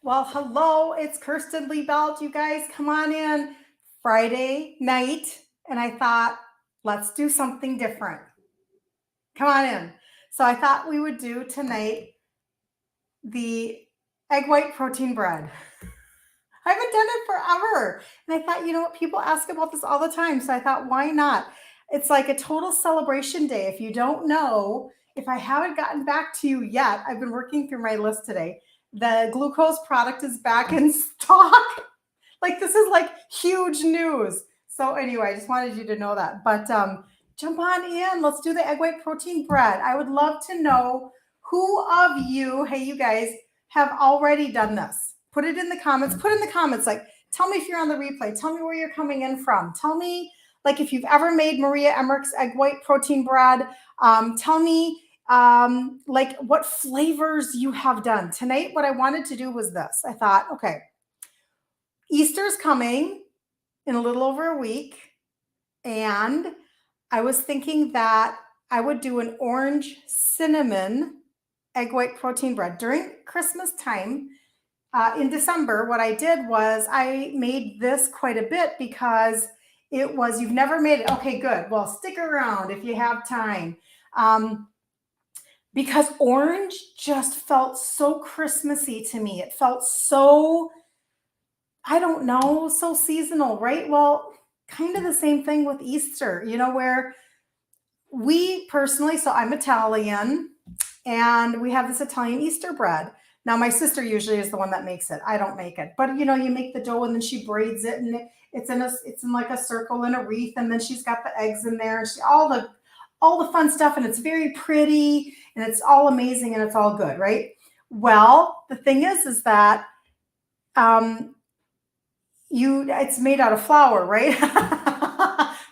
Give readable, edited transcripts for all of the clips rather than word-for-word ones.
Well, hello, it's Kirsten Liebelt. You guys come on in Friday night. And I thought, let's do something different. Come on in. So I thought we would do tonight the egg white protein bread. I haven't done it forever. And I thought, you know what? People ask about this all the time. So I thought, why not? It's like a total celebration day. If you don't know, if I haven't gotten back to you yet, I've been working through my list today. The glucose product is back in stock. Like, this is like huge news. So anyway, I just wanted you to know that. But jump on in. Let's do the egg white protein bread. I would love to know who of you, hey, you guys, have already done this. Put it in the comments. Put in the comments, like, tell me if you're on the replay. Tell me where you're coming in from. Tell me, like, if you've ever made Maria Emmerich's egg white protein bread. Tell me, like, what flavors you have done. Tonight, what I wanted to do was this. I thought, okay, Easter's coming in a little over a week, and I was thinking that I would do an orange cinnamon egg white protein bread during Christmas time. In December, what I did was I made this quite a bit because it was, you've never made it. Okay, good. Well, stick around if you have time. Because orange just felt so Christmassy to me. It felt so, I don't know, so seasonal, right? Well, kind of the same thing with Easter, where we personally, so I'm Italian, and we have this Italian Easter bread. Now, my sister usually is the one that makes it. I don't make it, but you make the dough and then she braids it, and it's in like a circle in a wreath, and then she's got the eggs in there, and all the fun stuff, and it's very pretty, and it's all amazing, and it's all good, right? Well, the thing is that it's made out of flour, right?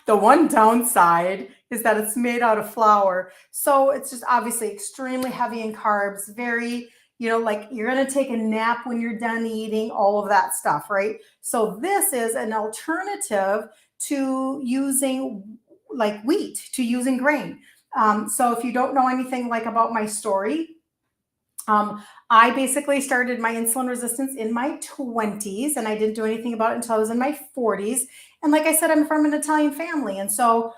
The one downside is that it's made out of flour. So it's just obviously extremely heavy in carbs, very, like you're going to take a nap when you're done eating, all of that stuff, right? So this is an alternative to using like wheat, to using grain. So if you don't know anything like about my story, I basically started my insulin resistance in my 20s, and I didn't do anything about it until I was in my 40s. And like I said, I'm from an Italian family. And so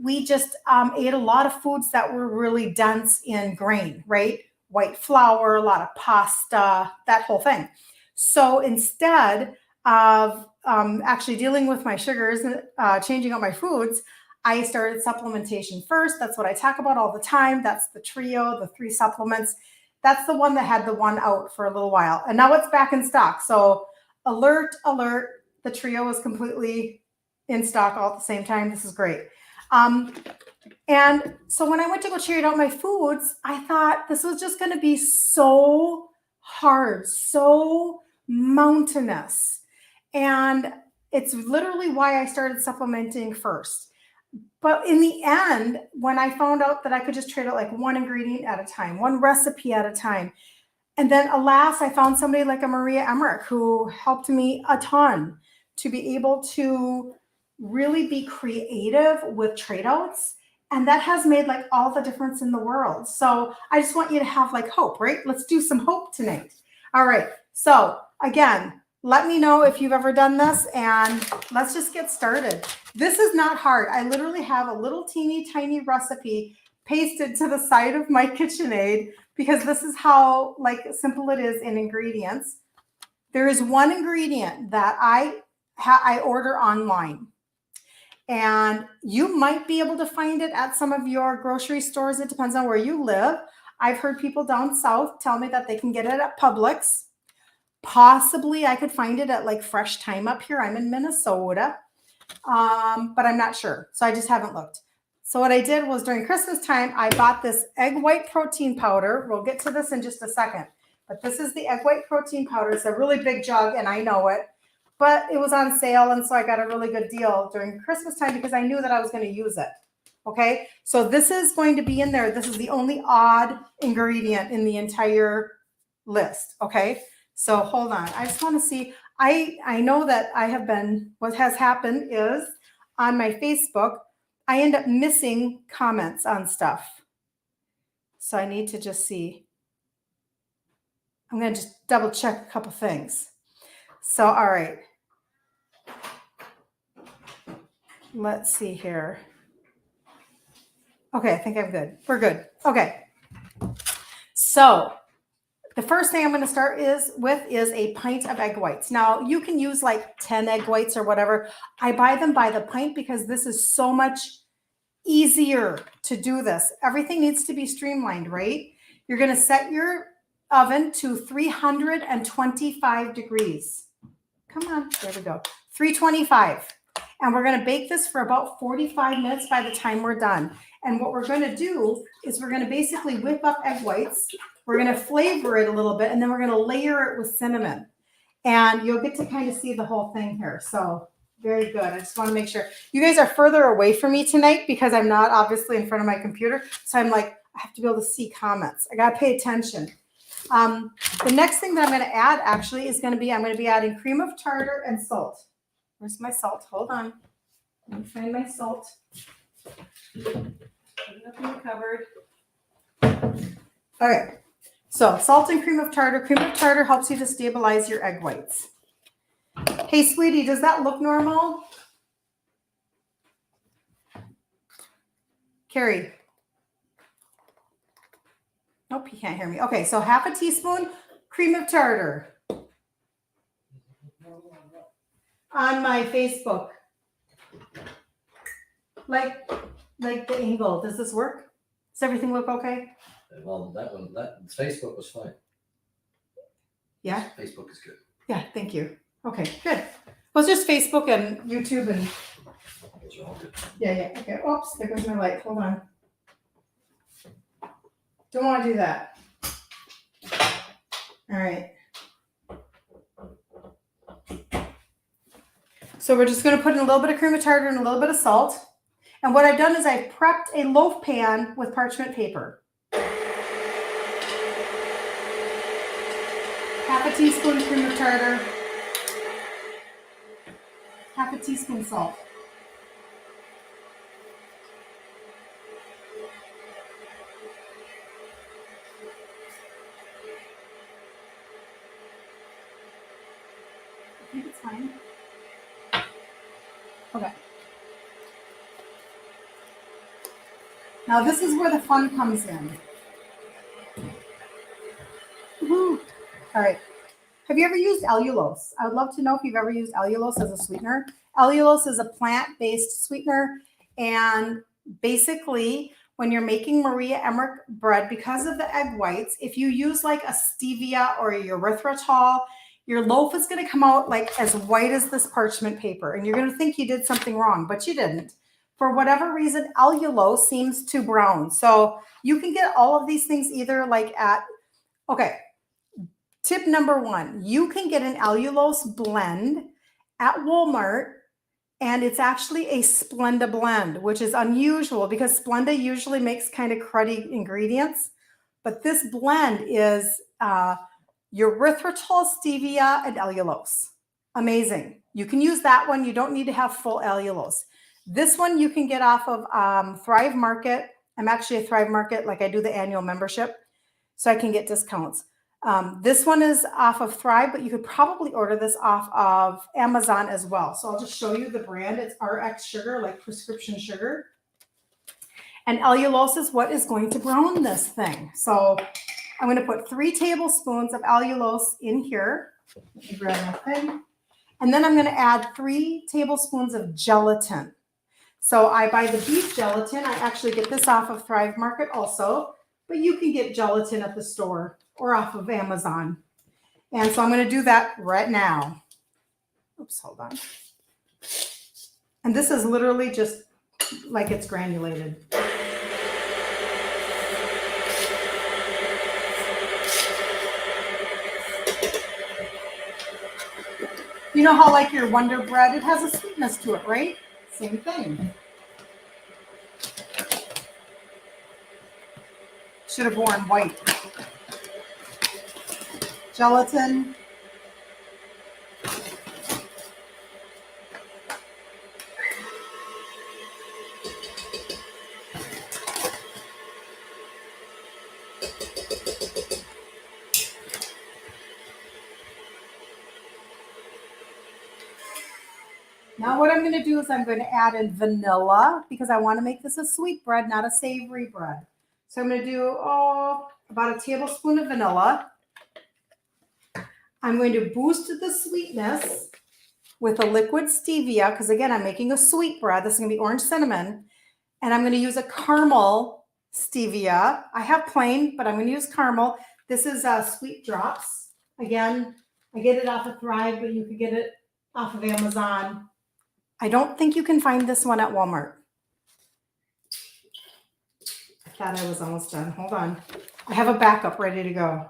we just ate a lot of foods that were really dense in grain, right? White flour, a lot of pasta, that whole thing. So instead of actually dealing with my sugars and changing out my foods, I started supplementation first. That's what I talk about all the time. That's the trio, the 3 supplements. That's the one that had the one out for a little while. And now it's back in stock. So alert, alert, the trio is completely in stock all at the same time. This is great. And so when I went to go trade out my foods, I thought this was just going to be so hard, so mountainous. And it's literally why I started supplementing first. But in the end, when I found out that I could just trade out like one ingredient at a time, one recipe at a time, and then alas, I found somebody like a Maria Emmerich who helped me a ton to be able to really be creative with trade outs. And that has made like all the difference in the world. So I just want you to have like hope, right? Let's do some hope tonight. All right. So again, let me know if you've ever done this, and let's just get started. This is not hard. I literally have a little teeny tiny recipe pasted to the side of my KitchenAid because this is how like simple it is in ingredients. There is one ingredient that I order online, and you might be able to find it at some of your grocery stores. It depends on where you live. I've heard people down south tell me that they can get it at Publix. Possibly I could find it at like Fresh Time up here. I'm in Minnesota, but I'm not sure. So I just haven't looked. So what I did was during Christmas time, I bought this egg white protein powder. We'll get to this in just a second. But this is the egg white protein powder. It's a really big jug, and I know it. But it was on sale, and so I got a really good deal during Christmas time because I knew that I was going to use it. Okay, so this is going to be in there. This is the only odd ingredient in the entire list. Okay. So hold on. I just want to see. I know that I have been, what has happened is on my Facebook, I end up missing comments on stuff. So I need to just see. I'm going to just double check a couple things. So, all right. Let's see here. Okay, I think I'm good. We're good. Okay. So the first thing I'm going to start with is a pint of egg whites. Now you can use like 10 egg whites or whatever. I buy them by the pint because this is so much easier to do this. Everything needs to be streamlined, right? You're going to set your oven to 325 degrees. Come on, there we go. 325. And we're going to bake this for about 45 minutes by the time we're done. And what we're going to do is we're going to basically whip up egg whites. We're going to flavor it a little bit, and then we're going to layer it with cinnamon. And you'll get to kind of see the whole thing here. So very good. I just want to make sure. You guys are further away from me tonight because I'm not obviously in front of my computer. So I'm like, I have to be able to see comments. I got to pay attention. The next thing that I'm going to add actually is going to be, I'm going to be adding cream of tartar and salt. Where's my salt? Hold on. Let me find my salt. Put it up in the cupboard. All right. So salt and cream of tartar. Cream of tartar helps you to stabilize your egg whites. Hey, sweetie, does that look normal? Carrie. Nope, he can't hear me. Okay, so half a teaspoon cream of tartar. On my Facebook. Like the angle. Does this work? Does everything look okay? Well, that Facebook was fine. Yeah? Facebook is good. Yeah, thank you. Okay, good. Well, it's just Facebook and YouTube and... Those are all good. Yeah. Okay. Oops, there goes my light. Hold on. Don't want to do that. All right. So we're just going to put in a little bit of cream of tartar and a little bit of salt. And what I've done is I've prepped a loaf pan with parchment paper. Half a teaspoon cream of tartar. Half a teaspoon salt. I think it's fine. Okay. Now this is where the fun comes in. Woo-hoo. All right. Have you ever used allulose? I would love to know if you've ever used allulose as a sweetener. Allulose is a plant-based sweetener, and basically when you're making Maria Emmerich bread, because of the egg whites, if you use like a stevia or a erythritol, your loaf is going to come out like as white as this parchment paper, and you're going to think you did something wrong, but you didn't. For whatever reason, allulose seems too brown. So you can get all of these things either like at, okay, tip number one, you can get an allulose blend at Walmart, and it's actually a Splenda blend, which is unusual because Splenda usually makes kind of cruddy ingredients. But this blend is erythritol, stevia, and allulose. Amazing. You can use that one. You don't need to have full allulose. This one you can get off of Thrive Market. I'm actually a Thrive Market, like I do the annual membership, so I can get discounts. This one is off of Thrive, but you could probably order this off of Amazon as well. So I'll just show you the brand. It's RX sugar, like prescription sugar. And allulose is what is going to brown this thing. So I'm going to put 3 tablespoons of allulose in here. Let me grab my thing. And then I'm going to add 3 tablespoons of gelatin. So I buy the beef gelatin. I actually get this off of Thrive Market also, but you can get gelatin at the store or off of Amazon. And so I'm going to do that right now. Oops, hold on. And this is literally just like it's granulated. You know how like your Wonder Bread, it has a sweetness to it, right? Same thing. Should have worn white. Gelatin. Now what I'm going to do is I'm going to add in vanilla because I want to make this a sweet bread, not a savory bread. So I'm going to do about a tablespoon of vanilla. I'm going to boost the sweetness with a liquid stevia because, again, I'm making a sweet bread. This is going to be orange cinnamon. And I'm going to use a caramel stevia. I have plain, but I'm going to use caramel. This is Sweet Drops. Again, I get it off of Thrive, but you could get it off of Amazon. I don't think you can find this one at Walmart. I thought I was almost done. Hold on. I have a backup ready to go.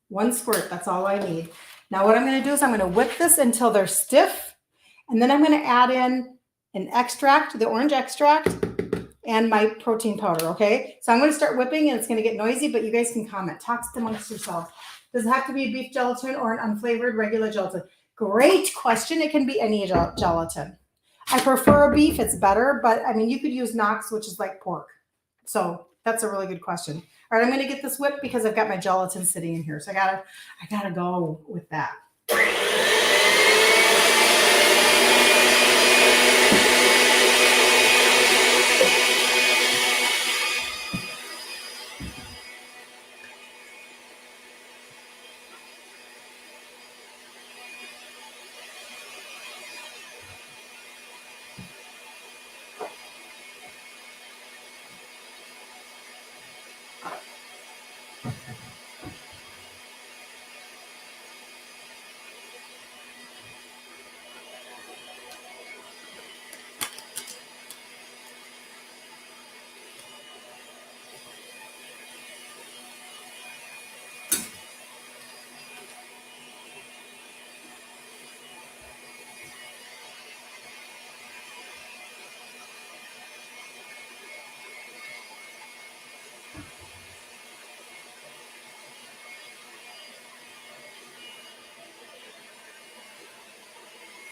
1 squirt, that's all I need. Now what I'm going to do is I'm going to whip this until they're stiff. And then I'm going to add in an extract, the orange extract, and my protein powder, okay? So I'm going to start whipping and it's going to get noisy, but you guys can comment. Talk amongst yourselves. Does it have to be beef gelatin or an unflavored regular gelatin? Great question. It can be any gelatin. I prefer a beef. It's better, but I mean, you could use Knox, which is like pork. So that's a really good question. All right, I'm going to get this whipped because I've got my gelatin sitting in here. So I gotta go with that.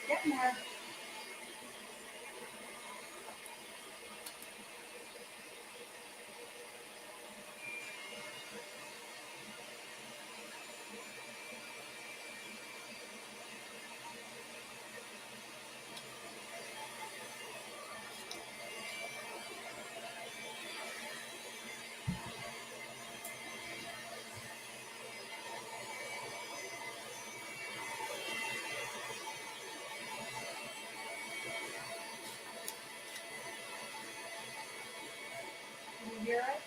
Getting there. Can you hear it?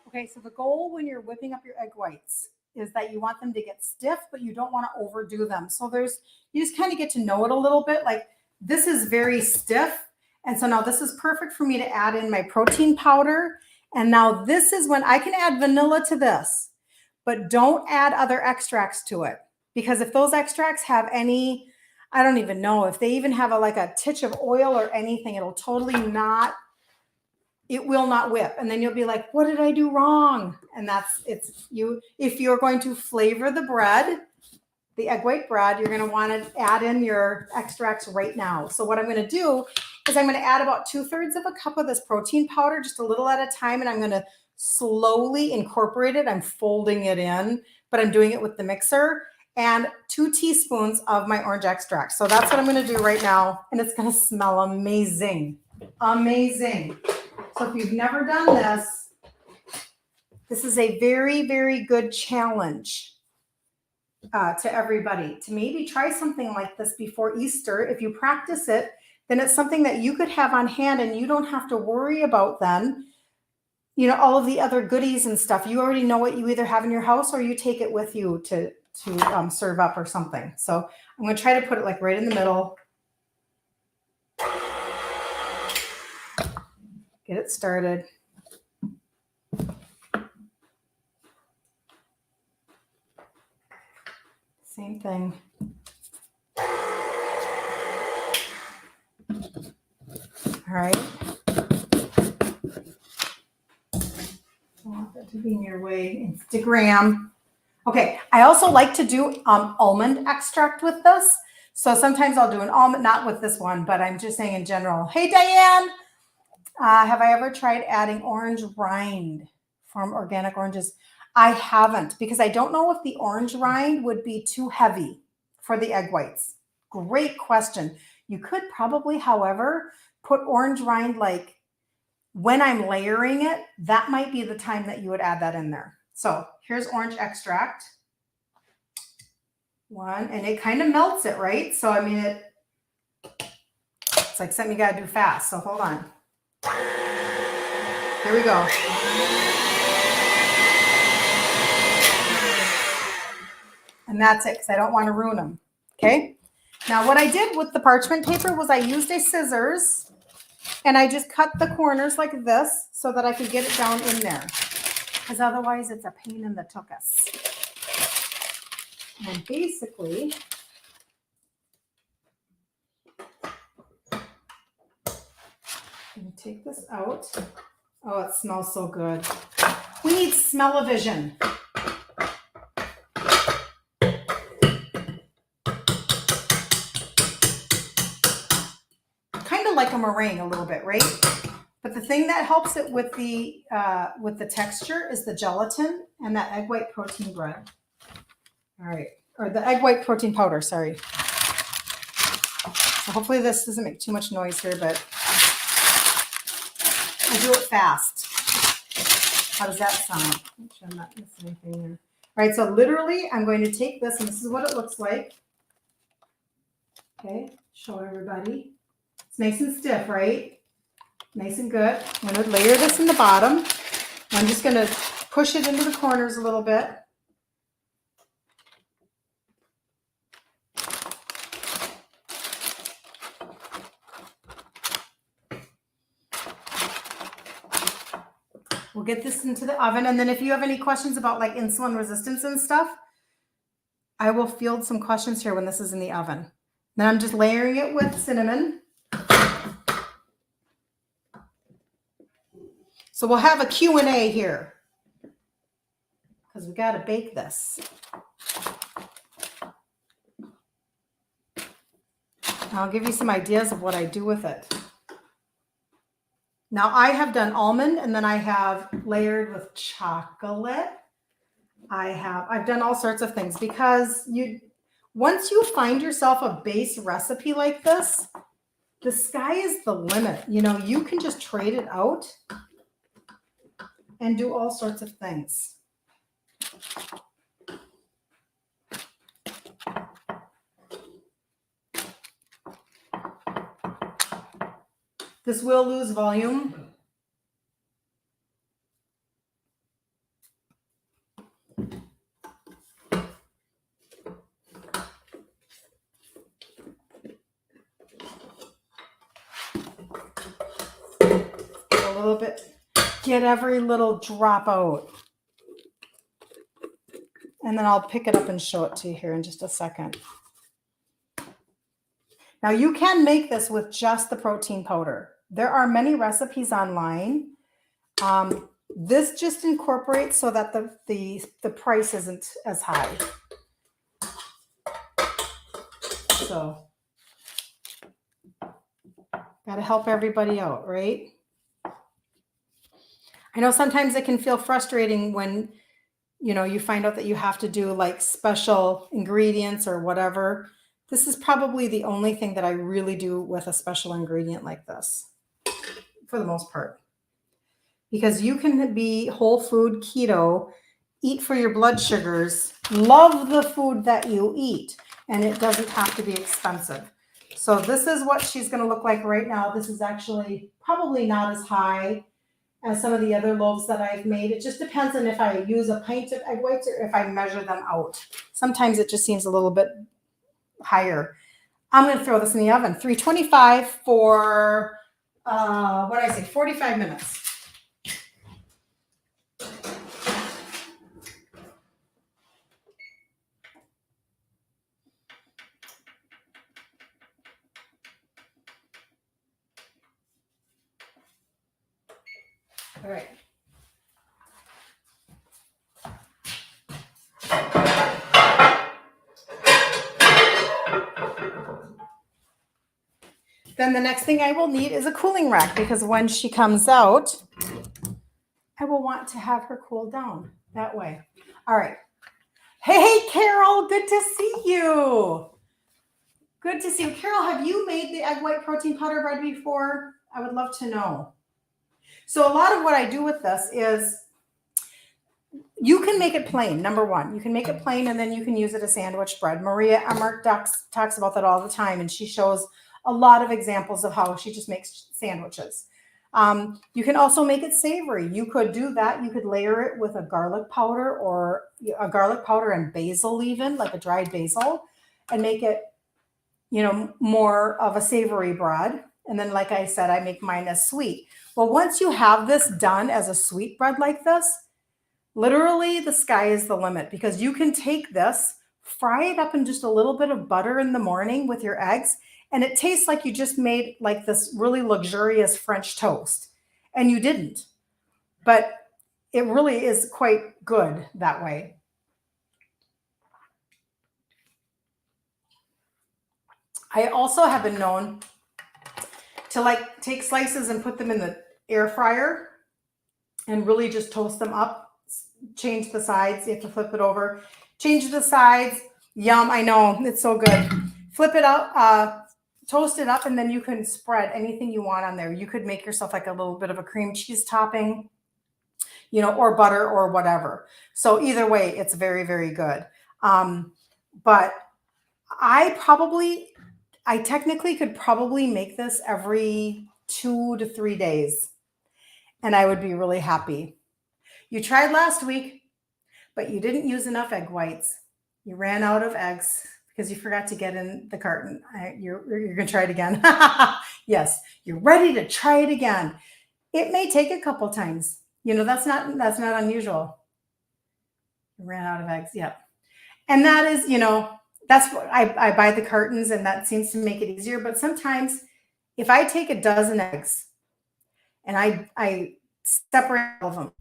Okay, so the goal when you're whipping up your egg whites is that you want them to get stiff, but you don't want to overdo them. So you just kind of get to know it a little bit. Like this is very stiff. And so now this is perfect for me to add in my protein powder. And now this is when I can add vanilla to this, but don't add other extracts to it. Because if those extracts have any, I don't even know, if they even have like a titch of oil or anything, it will not whip. And then you'll be like, what did I do wrong? And if you're going to flavor the bread, the egg white bread, you're going to want to add in your extracts right now. So what I'm going to do is I'm going to add about 2/3 of a cup of this protein powder, just a little at a time. And I'm going to slowly incorporate it. I'm folding it in, but I'm doing it with the mixer, and 2 teaspoons of my orange extract. So that's what I'm going to do right now. And it's going to smell amazing. Amazing. So if you've never done this, this is a very, very good challenge to everybody to maybe try something like this before Easter. If you practice it, then it's something that you could have on hand and you don't have to worry about then, all of the other goodies and stuff. You already know what you either have in your house or you take it with you to serve up or something. So I'm going to try to put it like right in the middle. Get it started. Same thing. All right. I want that to to be your way. Instagram. Okay, I also like to do almond extract with this. So sometimes I'll do an almond, not with this one, but I'm just saying in general. Hey, Diane, have I ever tried adding orange rind from organic oranges? I haven't, because I don't know if the orange rind would be too heavy for the egg whites. Great question. You could probably, however, put orange rind like when I'm layering it, that might be the time that you would add that in there. So here's orange extract. One, and it kind of melts it, right? So, I mean, it's like something you got to do fast. So hold on. Here we go. And that's it, because I don't want to ruin them. Okay. Now, what I did with the parchment paper was I used a scissors and I just cut the corners like this so that I could get it down in there. Because otherwise it's a pain in the tuchus. And basically, take this out. Oh, it smells so good. We need smell-o-vision. Kind of like a meringue a little bit, right? But the thing that helps it with the texture is the gelatin and that egg white protein bread. All right, or the egg white protein powder, sorry. So hopefully this doesn't make too much noise here, but I do it fast. How does that sound? Make sure I'm not missing anything there. All right, so literally I'm going to take this, and this is what it looks like. Okay, show everybody. It's nice and stiff, right? Nice and good. I'm going to layer this in the bottom. I'm just going to push it into the corners a little bit. We'll get this into the oven. And then if you have any questions about like insulin resistance and stuff, I will field some questions here when this is in the oven. Then I'm just layering it with cinnamon. So we'll have a Q&A here because we got to bake this. I'll give you some ideas of what I do with it. Now I have done almond, and then I have layered with chocolate. I've done all sorts of things because once you find yourself a base recipe like this, the sky is the limit. You know, you can just trade it out and do all sorts of things. This will lose volume. A little bit, get every little drop out. And then I'll pick it up and show it to you here in just a second. Now you can make this with just the protein powder. There are many recipes online. This just incorporates so that the price isn't as high. So, gotta help everybody out, right? I know sometimes it can feel frustrating when, you know, you find out that you have to do like special ingredients or whatever. This is probably the only thing that I really do with a special ingredient like this, for the most part. Because you can be whole food keto, eat for your blood sugars, love the food that you eat, and it doesn't have to be expensive. So this is what she's going to look like right now. This is actually probably not as high as some of the other loaves that I've made. It just depends on if I use a pint of egg whites or if I measure them out. Sometimes it just seems a little bit higher. I'm going to throw this in the oven, 325 for, 45 minutes. All right. Then the next thing I will need is a cooling rack, because when she comes out, I will want to have her cool down that way. All right. Hey, Carol, good to see you. Good to see you. Carol, have you made the egg white protein powder bread before? I would love to know. So a lot of what I do with this is you can make it plain. Number one, you can make it plain, and then you can use it as sandwich bread. Maria Emmerich talks about that all the time, and she shows a lot of examples of how she just makes sandwiches. You can also make it savory. You could do that. You could layer it with a garlic powder, or a garlic powder and basil, even like a dried basil, and make it, more of a savory bread. And then, like I said, I make mine as sweet. Well, once you have this done as a sweet bread like this, literally the sky is the limit, because you can take this, fry it up in just a little bit of butter in the morning with your eggs, and it tastes like you just made like this really luxurious French toast. And you didn't. But it really is quite good that way. I also have been known to take slices and put them in the air fryer and really just toast them up, change the sides. You have to flip it over, change the sides. Yum. I know, it's so good. Flip it up, toast it up, and then you can spread anything you want on there. You could make yourself like a little bit of a cream cheese topping, or butter or whatever. So either way, it's very, very good. But I technically could probably make this every 2 to 3 days, and I would be really happy. You tried last week, but you didn't use enough egg whites. You ran out of eggs because you forgot to get in the carton. You're going to try it again. Yes, you're ready to try it again. It may take a couple times. That's not unusual. You ran out of eggs. Yep. And that is, that's what I buy the cartons, and that seems to make it easier. But sometimes if I take a dozen eggs and I separate all of them,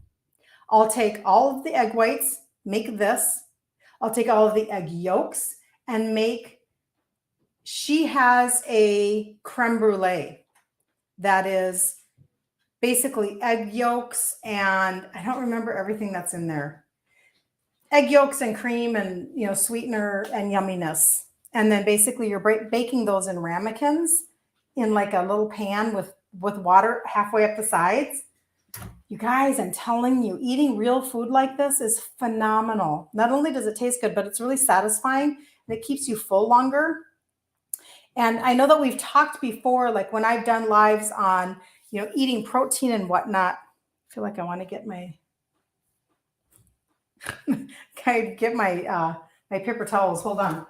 I'll take all of the egg whites, make this. I'll take all of the egg yolks and she has a creme brulee that is basically egg yolks, and I don't remember everything that's in there. Egg yolks and cream and, sweetener and yumminess. And then basically you're baking those in ramekins in like a little pan with water halfway up the sides. You guys, I'm telling you, eating real food like this is phenomenal. Not only does it taste good, but it's really satisfying, and it keeps you full longer. And I know that we've talked before, like when I've done lives on, eating protein and whatnot. I feel like I want to get my my paper towels. Hold on.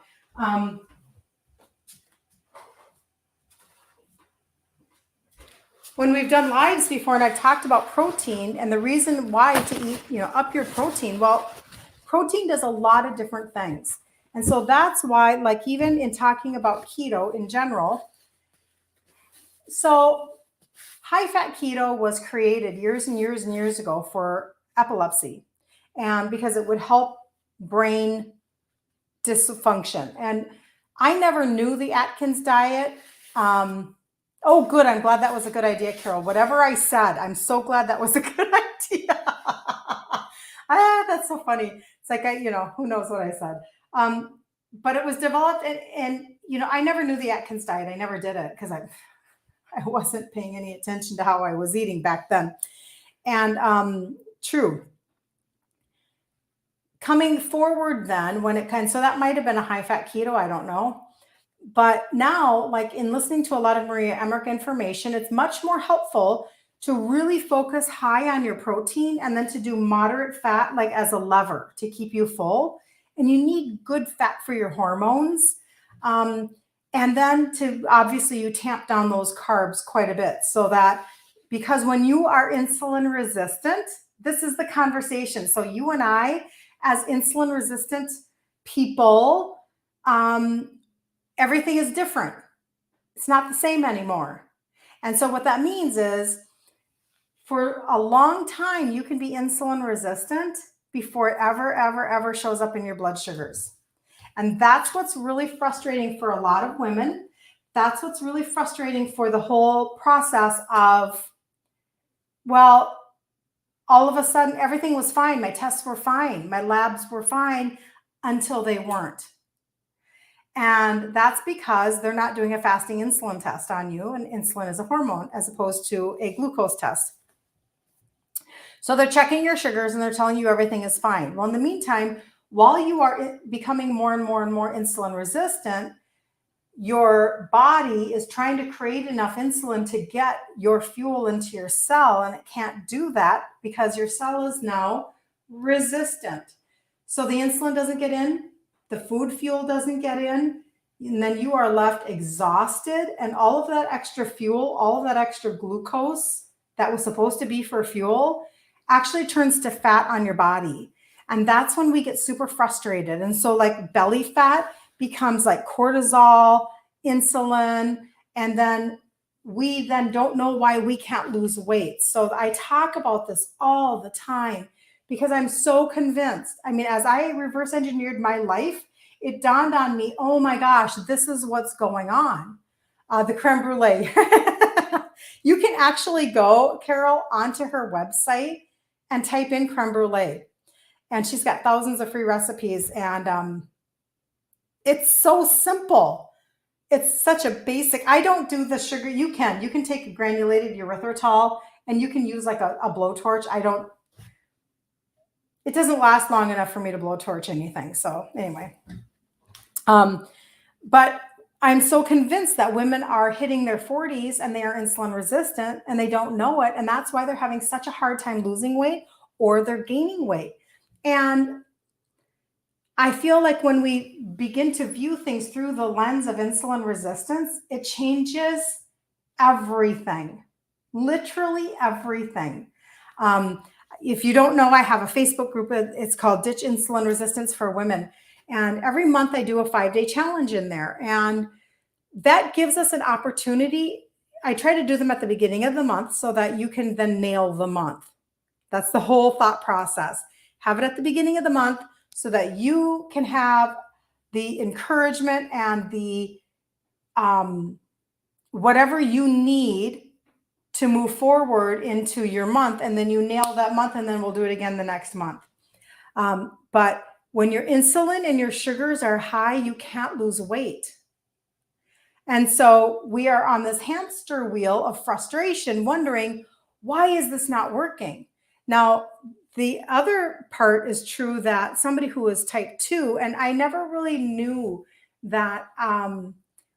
When we've done lives before and I've talked about protein and the reason why to eat, up your protein, well, protein does a lot of different things. And so that's why, like, even in talking about keto in general, so high-fat keto was created years and years and years ago for epilepsy, and because it would help brain dysfunction. And I never knew the Atkins diet. Oh, good. I'm glad that was a good idea, Carol. Whatever I said, I'm so glad that was a good idea. That's so funny. It's like, who knows what I said. But it was developed and I never knew the Atkins diet. I never did it because I wasn't paying any attention to how I was eating back then. And true. Coming forward then, so that might have been a high-fat keto, I don't know. But now, like in listening to a lot of Maria Emmerich information, it's much more helpful to really focus high on your protein and then to do moderate fat, like as a lever to keep you full. And you need good fat for your hormones. And then obviously you tamp down those carbs quite a bit, so that, because when you are insulin resistant, this is the conversation. So you and I, as insulin resistant people, everything is different. It's not the same anymore. And so what that means is, for a long time, you can be insulin resistant before it ever shows up in your blood sugars. And that's what's really frustrating for a lot of women. that's what's really frustrating for the whole process of, well, all of a sudden everything was fine. My tests were fine. My labs were fine until they weren't. And that's because they're not doing a fasting insulin test on you. And insulin is a hormone as opposed to a glucose test. So they're checking your sugars and they're telling you everything is fine. Well, in the meantime, while you are becoming more and more and more insulin resistant, your body is trying to create enough insulin to get your fuel into your cell, and it can't do that because your cell is now resistant. So the insulin doesn't get in, the food fuel doesn't get in, and then you are left exhausted, and all of that extra fuel, all of that extra glucose that was supposed to be for fuel actually turns to fat on your body. And that's when we get super frustrated. And so like belly fat becomes like cortisol, insulin, and then we then don't know why we can't lose weight. So I talk about this all the time because I'm so convinced. I mean, as I reverse engineered my life, it dawned on me, oh my gosh, this is what's going on. The creme brulee. You can actually go, Carol, onto her website and type in creme brulee. And she's got thousands of free recipes. And it's so simple. It's such a basic, I don't do the sugar. You can take granulated erythritol and you can use like a blowtorch. It doesn't last long enough for me to blowtorch anything. So anyway, but I'm so convinced that women are hitting their 40s and they are insulin resistant and they don't know it. And that's why they're having such a hard time losing weight or they're gaining weight. And I feel like when we begin to view things through the lens of insulin resistance, it changes everything, literally everything. If you don't know, I have a Facebook group. It's called Ditch Insulin Resistance for Women. And every month I do a 5-day challenge in there. And that gives us an opportunity. I try to do them at the beginning of the month so that you can then nail the month. That's the whole thought process. Have it at the beginning of the month so that you can have the encouragement and the whatever you need to move forward into your month. And then you nail that month and then we'll do it again the next month. But when your insulin and your sugars are high, you can't lose weight. And so we are on this hamster wheel of frustration, wondering, why is this not working? Now, the other part is true that somebody who is type 2, and I never really knew that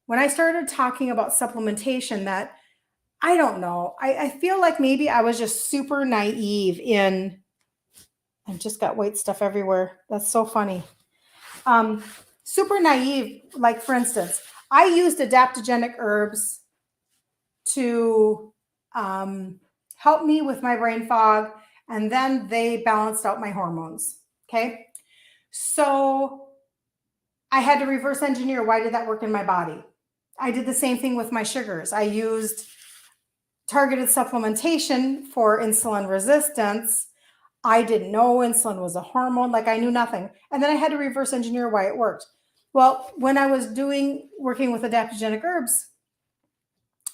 when I started talking about supplementation, that I don't know, I feel like maybe I was just super naive in, I've just got white stuff everywhere. That's so funny. Super naive. Like for instance, I used adaptogenic herbs to help me with my brain fog. And then they balanced out my hormones. Okay. So I had to reverse engineer. Why did that work in my body? I did the same thing with my sugars. I used targeted supplementation for insulin resistance. I didn't know insulin was a hormone. Like I knew nothing. And then I had to reverse engineer why it worked. Well, when I was working with adaptogenic herbs,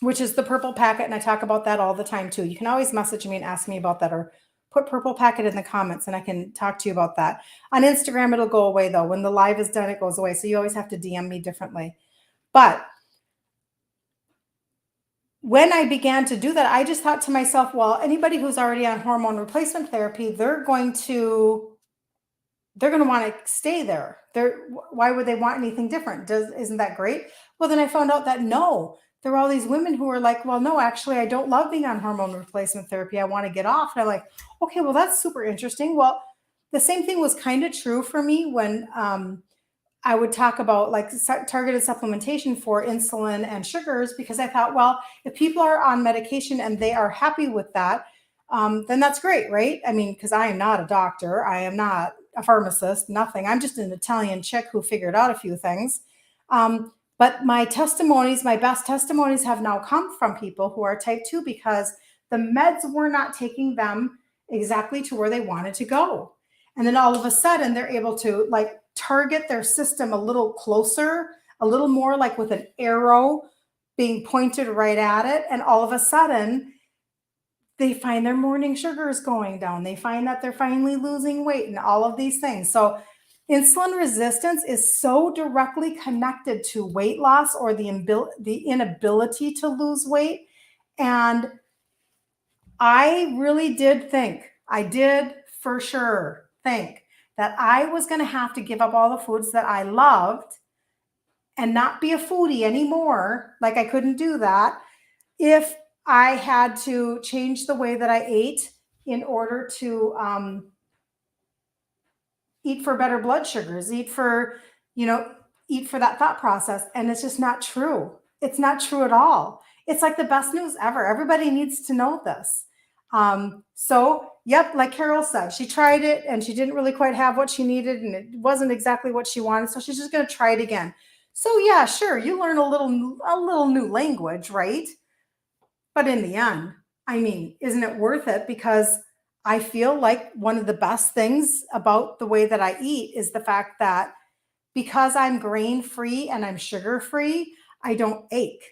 which is the purple packet, and I talk about that all the time too. You can always message me and ask me about that, or put purple packet in the comments and I can talk to you about that. On Instagram, it'll go away though. When the live is done, it goes away. So you always have to DM me differently. But when I began to do that, I just thought to myself, well, anybody who's already on hormone replacement therapy, they're going to want to stay there. Why would they want anything different? Isn't that great? Well, then I found out that no, there were all these women who were like, well, no, actually, I don't love being on hormone replacement therapy. I want to get off. And I'm like, okay, well, that's super interesting. Well, the same thing was kind of true for me when I would talk about like targeted supplementation for insulin and sugars, because I thought, well, if people are on medication and they are happy with that, then that's great, right? I mean, because I am not a doctor. I am not a pharmacist, nothing. I'm just an Italian chick who figured out a few things. But my testimonies, my best testimonies have now come from people who are type 2 because the meds were not taking them exactly to where they wanted to go. And then all of a sudden they're able to like target their system a little closer, a little more like with an arrow being pointed right at it. And all of a sudden, they find their morning sugars going down. They find that they're finally losing weight and all of these things. So insulin resistance is so directly connected to weight loss or the inability to lose weight. And I really did think, I did for sure think that I was going to have to give up all the foods that I loved and not be a foodie anymore. Like I couldn't do that if I had to change the way that I ate in order to eat for better blood sugars, eat for that thought process. And it's just not true. It's not true at all. It's like the best news ever. Everybody needs to know this. So, yep, like Carol said, she tried it and she didn't really quite have what she needed and it wasn't exactly what she wanted. So she's just going to try it again. So yeah, sure, you learn a little new language, right? But in the end, I mean, isn't it worth it? Because I feel like one of the best things about the way that I eat is the fact that because I'm grain free and I'm sugar free, I don't ache.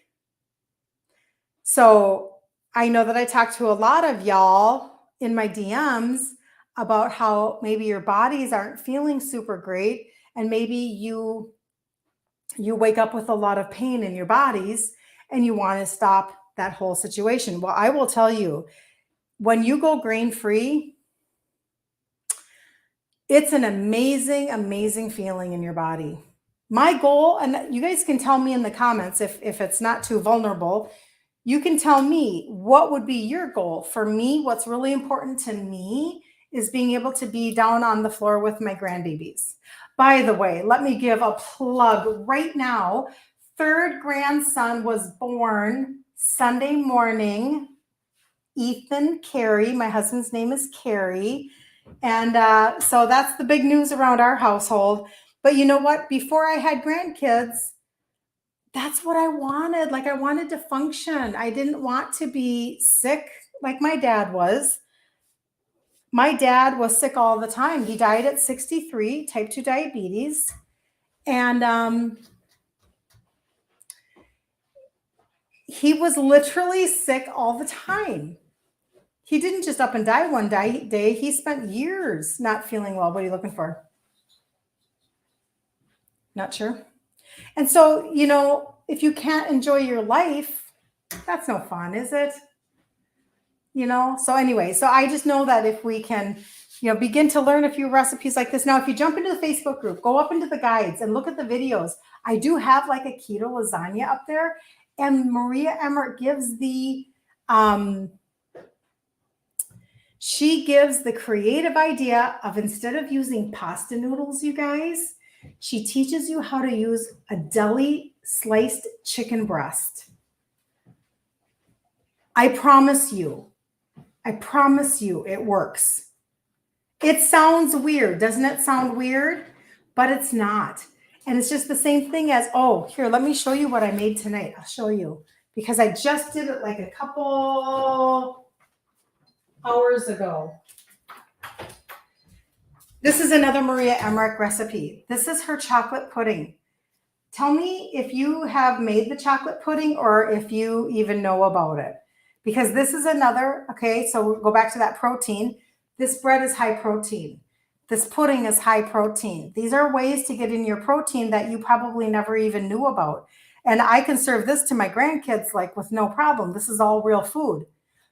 So I know that I talked to a lot of y'all in my DMs about how maybe your bodies aren't feeling super great and maybe you wake up with a lot of pain in your bodies and you want to stop that whole situation. Well, I will tell you, when you go grain free, it's an amazing, amazing feeling in your body. My goal, and you guys can tell me in the comments if it's not too vulnerable, you can tell me what would be your goal. For me, what's really important to me is being able to be down on the floor with my grandbabies. By the way, let me give a plug right now. Third grandson was born Sunday morning. Ethan Carey, my husband's name is Carey. And so that's the big news around our household. But you know what? Before I had grandkids, that's what I wanted. Like I wanted to function. I didn't want to be sick like my dad was. My dad was sick all the time. He died at 63, type 2 diabetes. And he was literally sick all the time. He didn't just up and die one day. He spent years not feeling well. What are you looking for? Not sure. And so, if you can't enjoy your life, that's no fun, is it? So anyway, so I just know that if we can, begin to learn a few recipes like this. Now, if you jump into the Facebook group, go up into the guides and look at the videos. I do have like a keto lasagna up there, and Maria Emmert gives she gives the creative idea of, instead of using pasta noodles, you guys, she teaches you how to use a deli sliced chicken breast. I promise you, it works. It sounds weird. Doesn't it sound weird? But it's not. And it's just the same thing as, here, let me show you what I made tonight. I'll show you because I just did it like a couple hours ago. This is another Maria Emmerich recipe. This is her chocolate pudding. Tell me if you have made the chocolate pudding or if you even know about it. Because this is another, okay, so we'll go back to that protein. This bread is high protein. This pudding is high protein. These are ways to get in your protein that you probably never even knew about. And I can serve this to my grandkids like with no problem. This is all real food.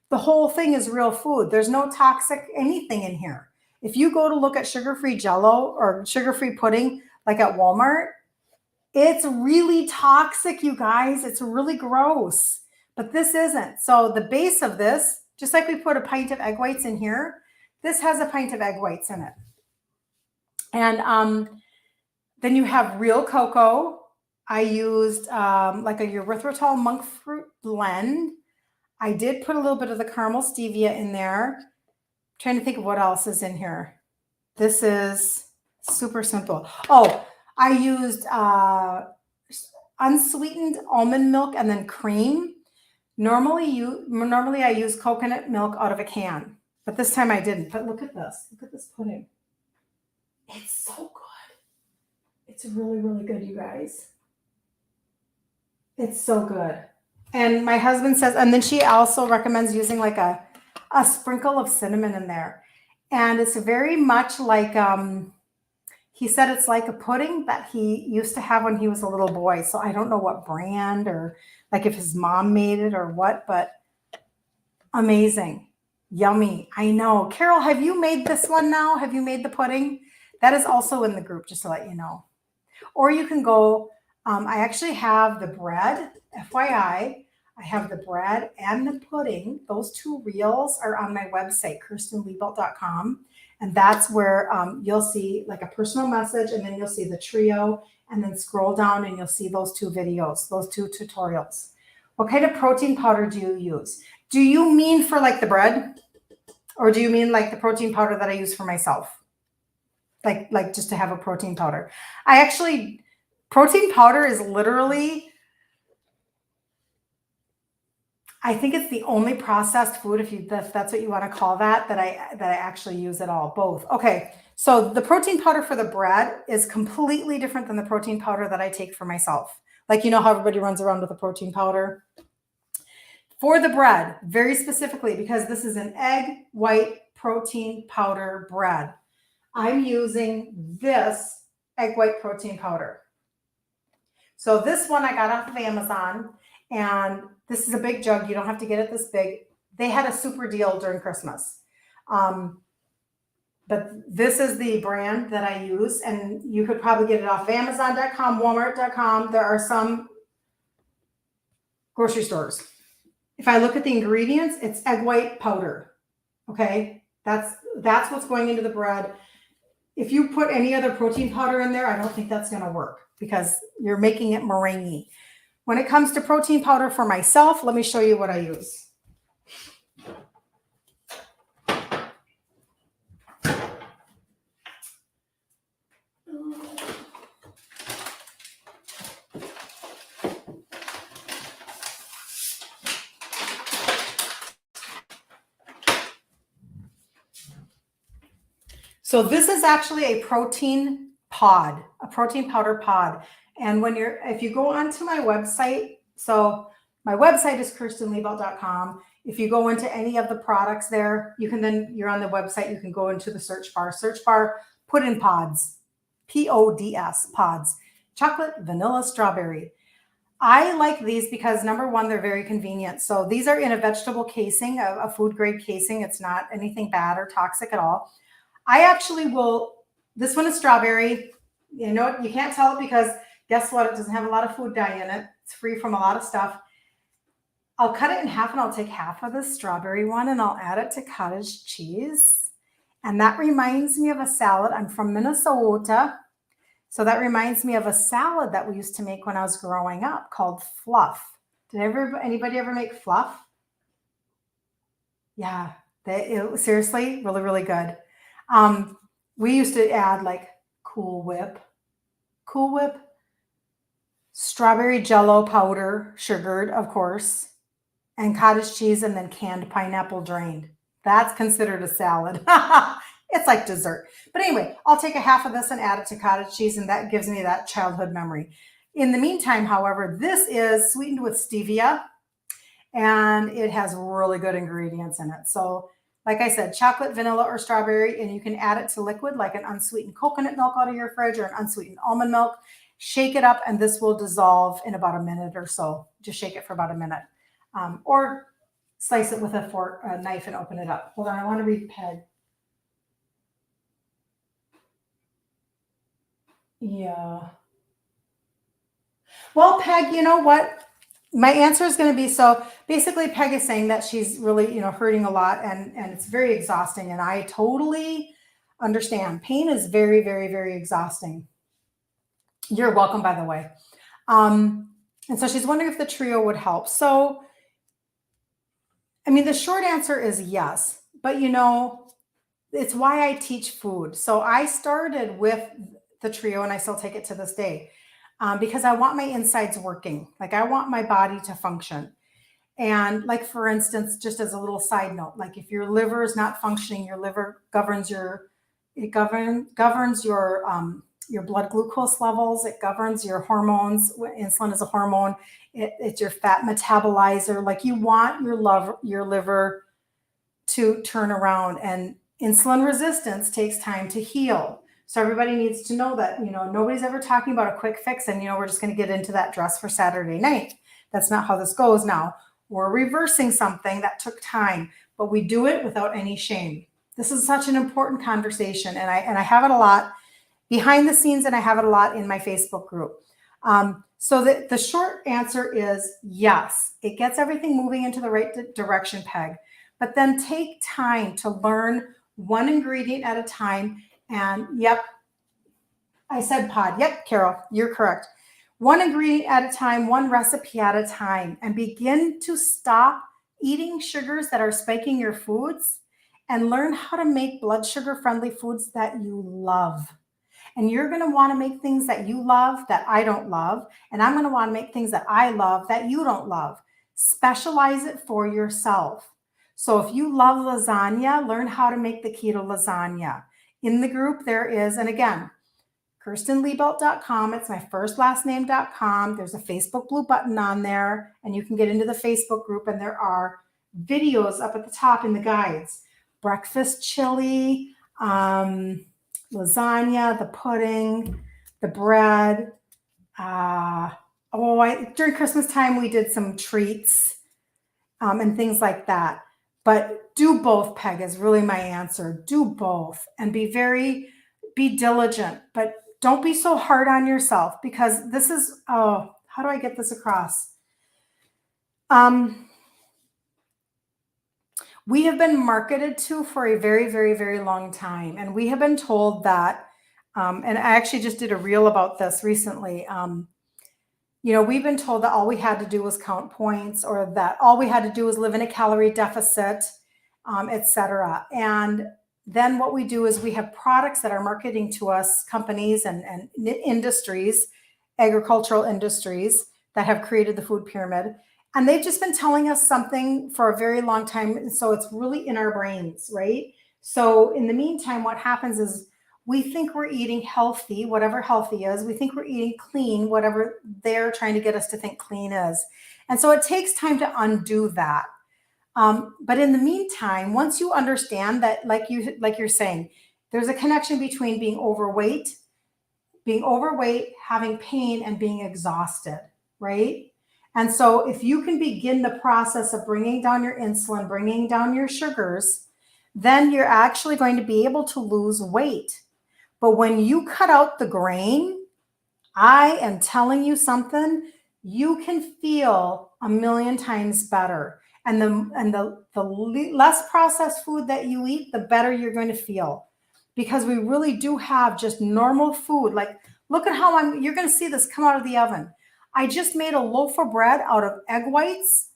The whole thing is real food. There's no toxic anything in here. If you go to look at sugar-free Jell-O or sugar-free pudding, like at Walmart, it's really toxic, you guys. It's really gross, but this isn't. So the base of this, just like we put a pint of egg whites in here, this has a pint of egg whites in it. And then you have real cocoa. I used like a erythritol monk fruit blend. I did put a little bit of the caramel stevia in there. I'm trying to think of what else is in here. This is super simple. I used unsweetened almond milk and then cream. Normally I use coconut milk out of a can, but this time I didn't. But look at this. Look at this pudding. It's so good. It's really, really good, you guys. It's so good. And my husband says, and then she also recommends using like a sprinkle of cinnamon in there. And it's very much like, he said it's like a pudding that he used to have when he was a little boy. So I don't know what brand or like if his mom made it or what, but amazing. Yummy. I know. Carol, have you made this one now? Have you made the pudding? That is also in the group, just to let you know. Or you can go, I actually have the bread, FYI. I have the bread and the pudding. Those two reels are on my website, kirstenliebelt.com. And that's where you'll see like a personal message, and then you'll see the trio, and then scroll down and you'll see those two videos, those two tutorials. What kind of protein powder do you use? Do you mean for like the bread? Or do you mean like the protein powder that I use for myself? Like just to have a protein powder. Protein powder is literally, I think it's the only processed food, if that's what you want to call that I actually use at all, both. Okay, so the protein powder for the bread is completely different than the protein powder that I take for myself. Like, you know how everybody runs around with a protein powder? For the bread, very specifically, because this is an egg white protein powder bread, I'm using this egg white protein powder. So this one I got off of Amazon, and this is a big jug. You don't have to get it this big. They had a super deal during Christmas. But this is the brand that I use, and you could probably get it off of Amazon.com, Walmart.com. There are some grocery stores. If I look at the ingredients, it's egg white powder. Okay, that's what's going into the bread. If you put any other protein powder in there, I don't think that's going to work because you're making it meringue. When it comes to protein powder for myself, let me show you what I use. So this is actually a protein pod, a protein powder pod. And if you go onto my website, so my website is kirstenliebelt.com. If you go into any of the products there, you're on the website, you can go into the search bar, put in pods, PODS, pods, chocolate, vanilla, strawberry. I like these because number one, they're very convenient. So these are in a vegetable casing, a food grade casing. It's not anything bad or toxic at all. I actually this one is strawberry. You know what? You can't tell it because guess what? It doesn't have a lot of food dye in it. It's free from a lot of stuff. I'll cut it in half, and I'll take half of the strawberry one and I'll add it to cottage cheese. And that reminds me of a salad. I'm from Minnesota. So that reminds me of a salad that we used to make when I was growing up called fluff. Did anybody ever make fluff? Yeah, it was seriously really, really good. We used to add like Cool Whip, strawberry jello powder, sugared, of course, and cottage cheese, and then canned pineapple drained. That's considered a salad. It's like dessert. But anyway, I'll take a half of this and add it to cottage cheese, and that gives me that childhood memory. In the meantime, however, this is sweetened with stevia, and it has really good ingredients in it. So like I said, chocolate, vanilla, or strawberry, and you can add it to liquid like an unsweetened coconut milk out of your fridge or an unsweetened almond milk. Shake it up, and this will dissolve in about a minute or so. Just shake it for about a minute. Or slice it with a knife and open it up. Hold on, I want to read Peg. Yeah. Well, Peg, you know what? My answer is going to be, so basically Peg is saying that she's really, hurting a lot, and it's very exhausting. And I totally understand. Pain is very, very, very exhausting. You're welcome, by the way. And so she's wondering if the trio would help. So, I mean, the short answer is yes, but it's why I teach food. So I started with the trio, and I still take it to this day. Because I want my insides working. Like I want my body to function. And like, for instance, just as a little side note, like if your liver is not functioning, your liver governs your your blood glucose levels. It governs your hormones. Insulin is a hormone. It's your fat metabolizer. Like you want your liver to turn around, and insulin resistance takes time to heal. So everybody needs to know that, nobody's ever talking about a quick fix and, we're just going to get into that dress for Saturday night. That's not how this goes now. We're reversing something that took time, but we do it without any shame. This is such an important conversation, and I have it a lot behind the scenes, and I have it a lot in my Facebook group. So the short answer is yes, it gets everything moving into the right direction, Peg. But then take time to learn one ingredient at a time. And yep, I said pod. Yep, Carol, you're correct. One ingredient at a time, one recipe at a time, and begin to stop eating sugars that are spiking your foods and learn how to make blood sugar friendly foods that you love. And you're going to want to make things that you love that I don't love. And I'm going to want to make things that I love that you don't love. Specialize it for yourself. So if you love lasagna, learn how to make the keto lasagna. In the group there is, and again, KirstenLiebelt.com. It's my first last name.com. There's a Facebook blue button on there, and you can get into the Facebook group, and there are videos up at the top in the guides. Breakfast chili, lasagna, the pudding, the bread. During Christmas time, we did some treats and things like that. But do both, Peg, is really my answer. Do both and be diligent, but don't be so hard on yourself, because this is, how do I get this across? We have been marketed to for a very, very, very long time. And we have been told that, and I actually just did a reel about this recently. We've been told that all we had to do was count points, or that all we had to do was live in a calorie deficit, etc. And then what we do is we have products that are marketing to us, companies and industries, agricultural industries that have created the food pyramid. And they've just been telling us something for a very long time. And so it's really in our brains, right? So in the meantime, what happens is we think we're eating healthy, whatever healthy is. We think we're eating clean, whatever they're trying to get us to think clean is. And so it takes time to undo that. But in the meantime, once you understand that, like you're saying, there's a connection between being overweight, having pain, and being exhausted, right? And so if you can begin the process of bringing down your insulin, bringing down your sugars, then you're actually going to be able to lose weight. But when you cut out the grain, I am telling you something, you can feel 1,000,000 times better. And the less processed food that you eat, the better you're going to feel. Because we really do have just normal food. Like, look at how you're going to see this come out of the oven. I just made a loaf of bread out of egg whites.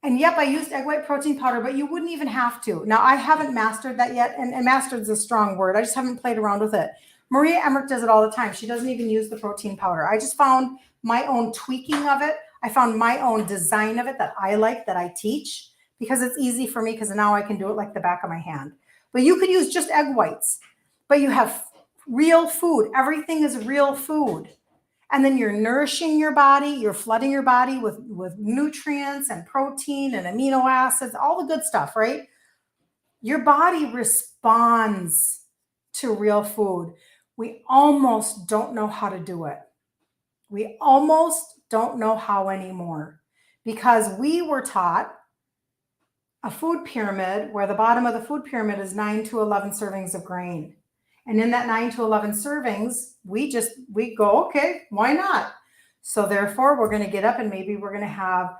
And yep, I used egg white protein powder, but you wouldn't even have to. Now, I haven't mastered that yet. And mastered is a strong word. I just haven't played around with it. Maria Emmerich does it all the time. She doesn't even use the protein powder. I just found my own tweaking of it. I found my own design of it that I like, that I teach, because it's easy for me, because now I can do it like the back of my hand. But you could use just egg whites, but you have real food. Everything is real food. And then you're nourishing your body. You're flooding your body with nutrients and protein and amino acids, all the good stuff, right? Your body responds to real food. We almost don't know how to do it. We almost don't know how anymore, because we were taught a food pyramid where the bottom of the food pyramid is 9 to 11 servings of grain. And in that 9 to 11 servings, we go, okay, why not? So therefore, we're going to get up and maybe we're going to have,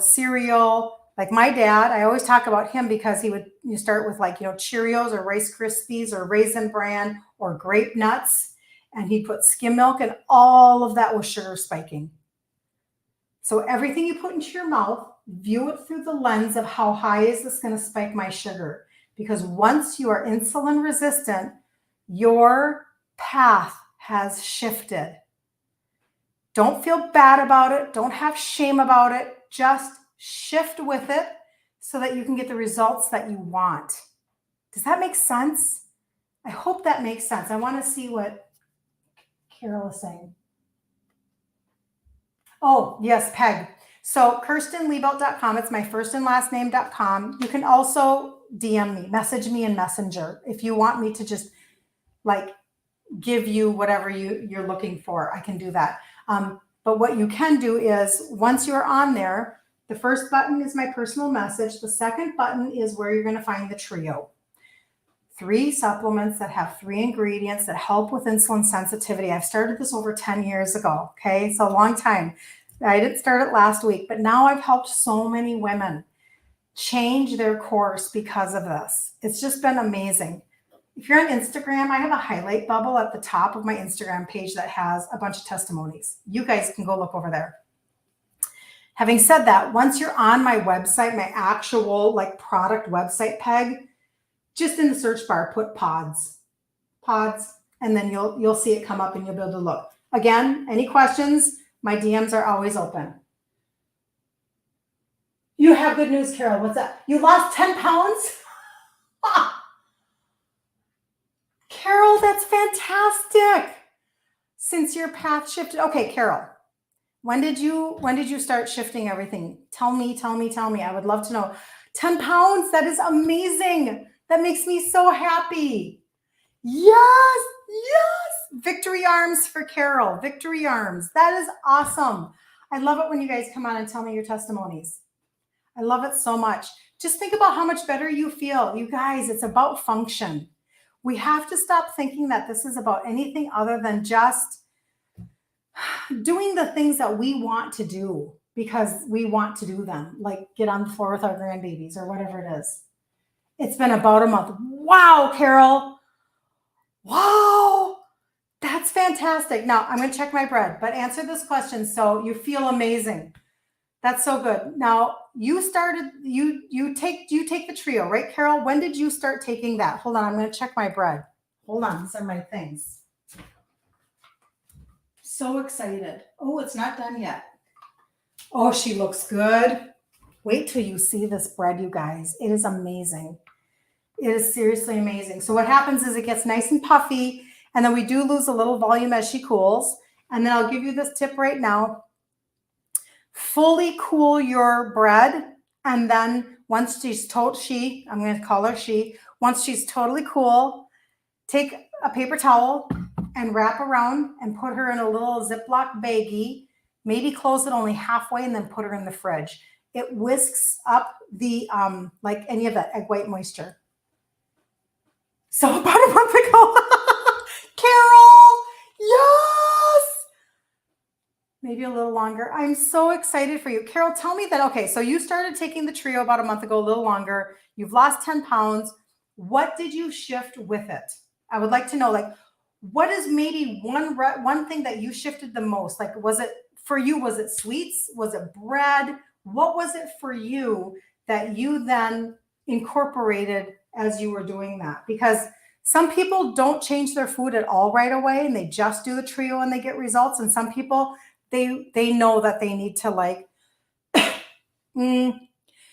cereal. Like my dad, I always talk about him because he would start with Cheerios or Rice Krispies or Raisin Bran or grape nuts. And he'd put skim milk, and all of that was sugar spiking. So everything you put into your mouth, view it through the lens of how high is this going to spike my sugar? Because once you are insulin resistant, your path has shifted. Don't feel bad about it. Don't have shame about it. Just shift with it so that you can get the results that you want. Does that make sense? I hope that makes sense. I want to see what Carol is saying. Oh, yes, Peg. So KirstenLiebelt.com. It's my first and last name.com. You can also DM me, message me in Messenger if you want me to just like give you whatever you're looking for. I can do that. But what you can do is once you're on there, the first button is my personal message. The second button is where you're going to find the trio. 3 supplements that have 3 ingredients that help with insulin sensitivity. I've started this over 10 years ago. Okay. It's a long time. I didn't start it last week, but now I've helped so many women change their course because of this. It's just been amazing. If you're on Instagram, I have a highlight bubble at the top of my Instagram page that has a bunch of testimonies. You guys can go look over there. Having said that, once you're on my website, my actual like product website, Peg, just in the search bar, put pods, and then you'll see it come up and you'll be able to look. Again, any questions? My DMs are always open. You have good news, Carol. What's that? You lost 10 pounds? Carol, that's fantastic. Since your path shifted. Okay, Carol, when did you start shifting everything? Tell me. I would love to know. 10 pounds, that is amazing. That makes me so happy. Yes. Victory arms for Carol. Victory arms. That is awesome. I love it when you guys come on and tell me your testimonies. I love it so much. Just think about how much better you feel. You guys, it's about function. We have to stop thinking that this is about anything other than just doing the things that we want to do because we want to do them, like get on the floor with our grandbabies or whatever it is. It's been about a month. Wow, Carol. Wow. That's fantastic. Now I'm going to check my bread, but answer this question so you feel amazing. That's so good. Now you take the trio, right, Carol? When did you start taking that? Hold on, I'm going to check my bread. Hold on, these are my things. So excited. Oh, it's not done yet. Oh, she looks good. Wait till you see this bread, you guys. It is amazing. It is seriously amazing. So what happens is it gets nice and puffy, and then we do lose a little volume as she cools. And then I'll give you this tip right now. Fully cool your bread, and then once she's I'm going to call her she, once she's totally cool, take a paper towel and wrap around and put her in a little Ziploc baggie, maybe close it only halfway and then put her in the fridge. It whisks up the, like any of that egg white moisture. So about a month ago, Carol, yes! Maybe a little longer. I'm so excited for you. Carol, tell me that, okay, so you started taking the trio about a month ago, a little longer. You've lost 10 pounds. What did you shift with it? I would like to know, like, what is maybe one thing that you shifted the most? Like, was it for you? Was it sweets? Was it bread? What was it for you that you then incorporated as you were doing that? Because some people don't change their food at all right away and they just do the trio and they get results. And some people, they know that they need to like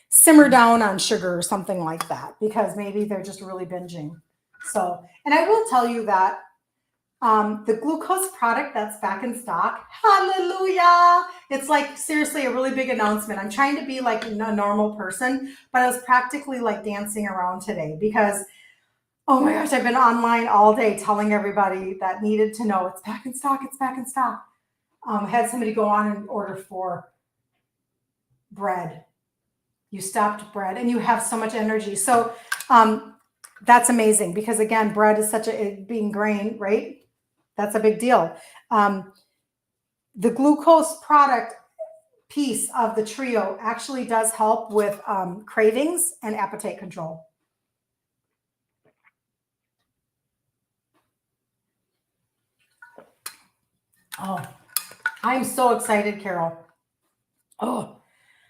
simmer down on sugar or something like that because maybe they're just really binging. So, and I will tell you that the glucose product that's back in stock, hallelujah. It's like seriously a really big announcement. I'm trying to be like a normal person, but I was practically like dancing around today because, oh my gosh, I've been online all day telling everybody that needed to know it's back in stock. It's back in stock. Had somebody go on and order 4 bread. You stopped bread and you have so much energy. So that's amazing because again, bread is such a being grain, right? That's a big deal. The glucose product piece of the trio actually does help with cravings and appetite control. Oh, I'm so excited, Carol. Oh,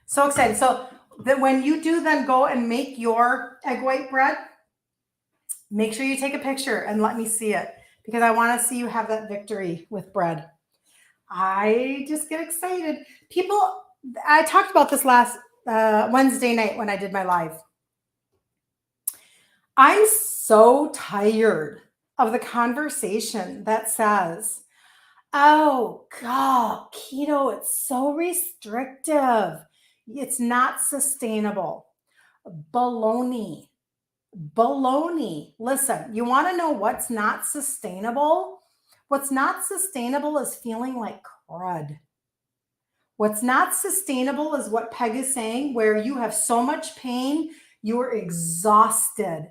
so excited. So that when you do then go and make your egg white bread, make sure you take a picture and let me see it because I want to see you have that victory with bread. I just get excited. People, I talked about this last Wednesday night when I did my live. I'm so tired of the conversation that says, Oh, God, keto, it's so restrictive. It's not sustainable. Baloney. Baloney. Listen, you want to know what's not sustainable? What's not sustainable is feeling like crud. What's not sustainable is what Peg is saying, where you have so much pain, you're exhausted.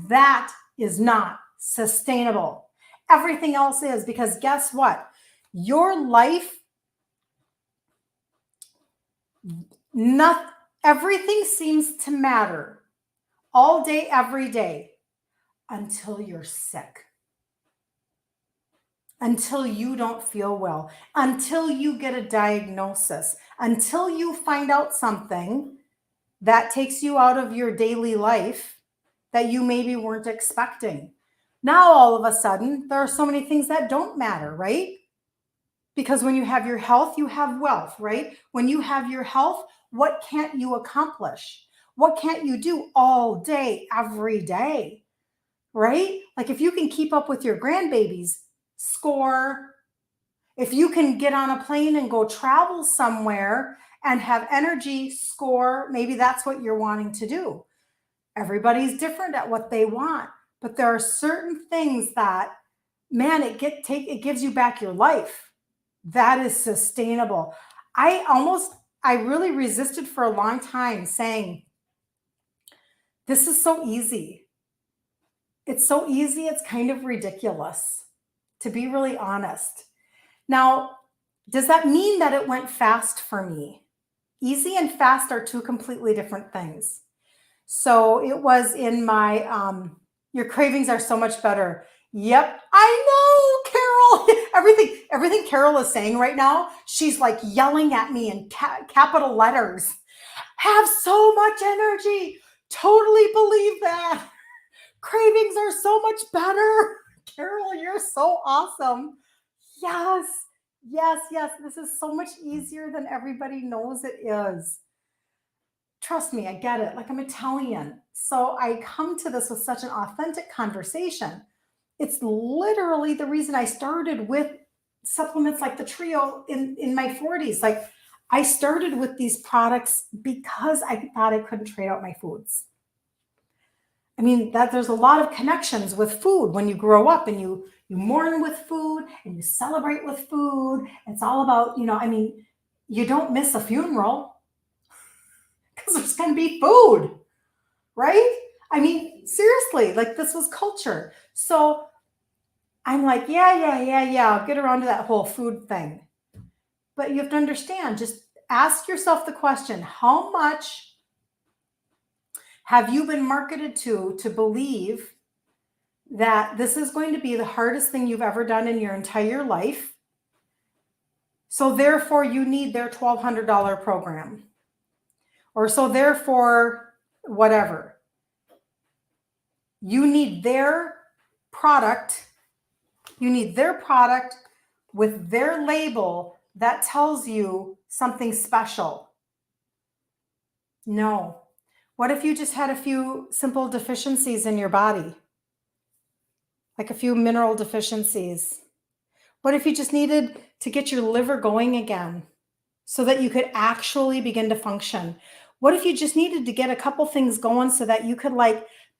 That is not sustainable. Everything else is, because guess what? Your life, everything seems to matter all day, every day, until you're sick, until you don't feel well, until you get a diagnosis, until you find out something that takes you out of your daily life that you maybe weren't expecting. Now, all of a sudden, there are so many things that don't matter, right? Because when you have your health, you have wealth, right? When you have your health, what can't you accomplish? What can't you do all day, every day, right? Like if you can keep up with your grandbabies, score. If you can get on a plane and go travel somewhere and have energy, score. Maybe that's what you're wanting to do. Everybody's different at what they want, but there are certain things that, man, it gives you back your life. That is sustainable. I really resisted for a long time saying, this is so easy. It's so easy, it's kind of ridiculous, to be really honest. Now, does that mean that it went fast for me? Easy and fast are two completely different things. So it was in my, your cravings are so much better. Yep, I know, Carol. Everything Carol is saying right now, she's like yelling at me in capital letters. Have so much energy. Totally believe that. Cravings are so much better. Carol, you're so awesome. Yes, yes, yes. This is so much easier than everybody knows it is. Trust me, I get it. Like I'm Italian. So I come to this with such an authentic conversation. It's literally the reason I started with supplements like the Trio in my 40s. Like I started with these products because I thought I couldn't trade out my foods. I mean, that there's a lot of connections with food when you grow up and you mourn with food and you celebrate with food. It's all about, I mean, you don't miss a funeral because there's going to be food, right? I mean, seriously, like this was culture. So I'm like, yeah, I'll get around to that whole food thing. But you have to understand, just ask yourself the question, how much have you been marketed to believe that this is going to be the hardest thing you've ever done in your entire life? So therefore you need their $1,200 program. Or so therefore, whatever. You need their product. You need their product with their label that tells you something special. No. What if you just had a few simple deficiencies in your body? Like a few mineral deficiencies? What if you just needed to get your liver going again so that you could actually begin to function? What if you just needed to get a couple things going so that you could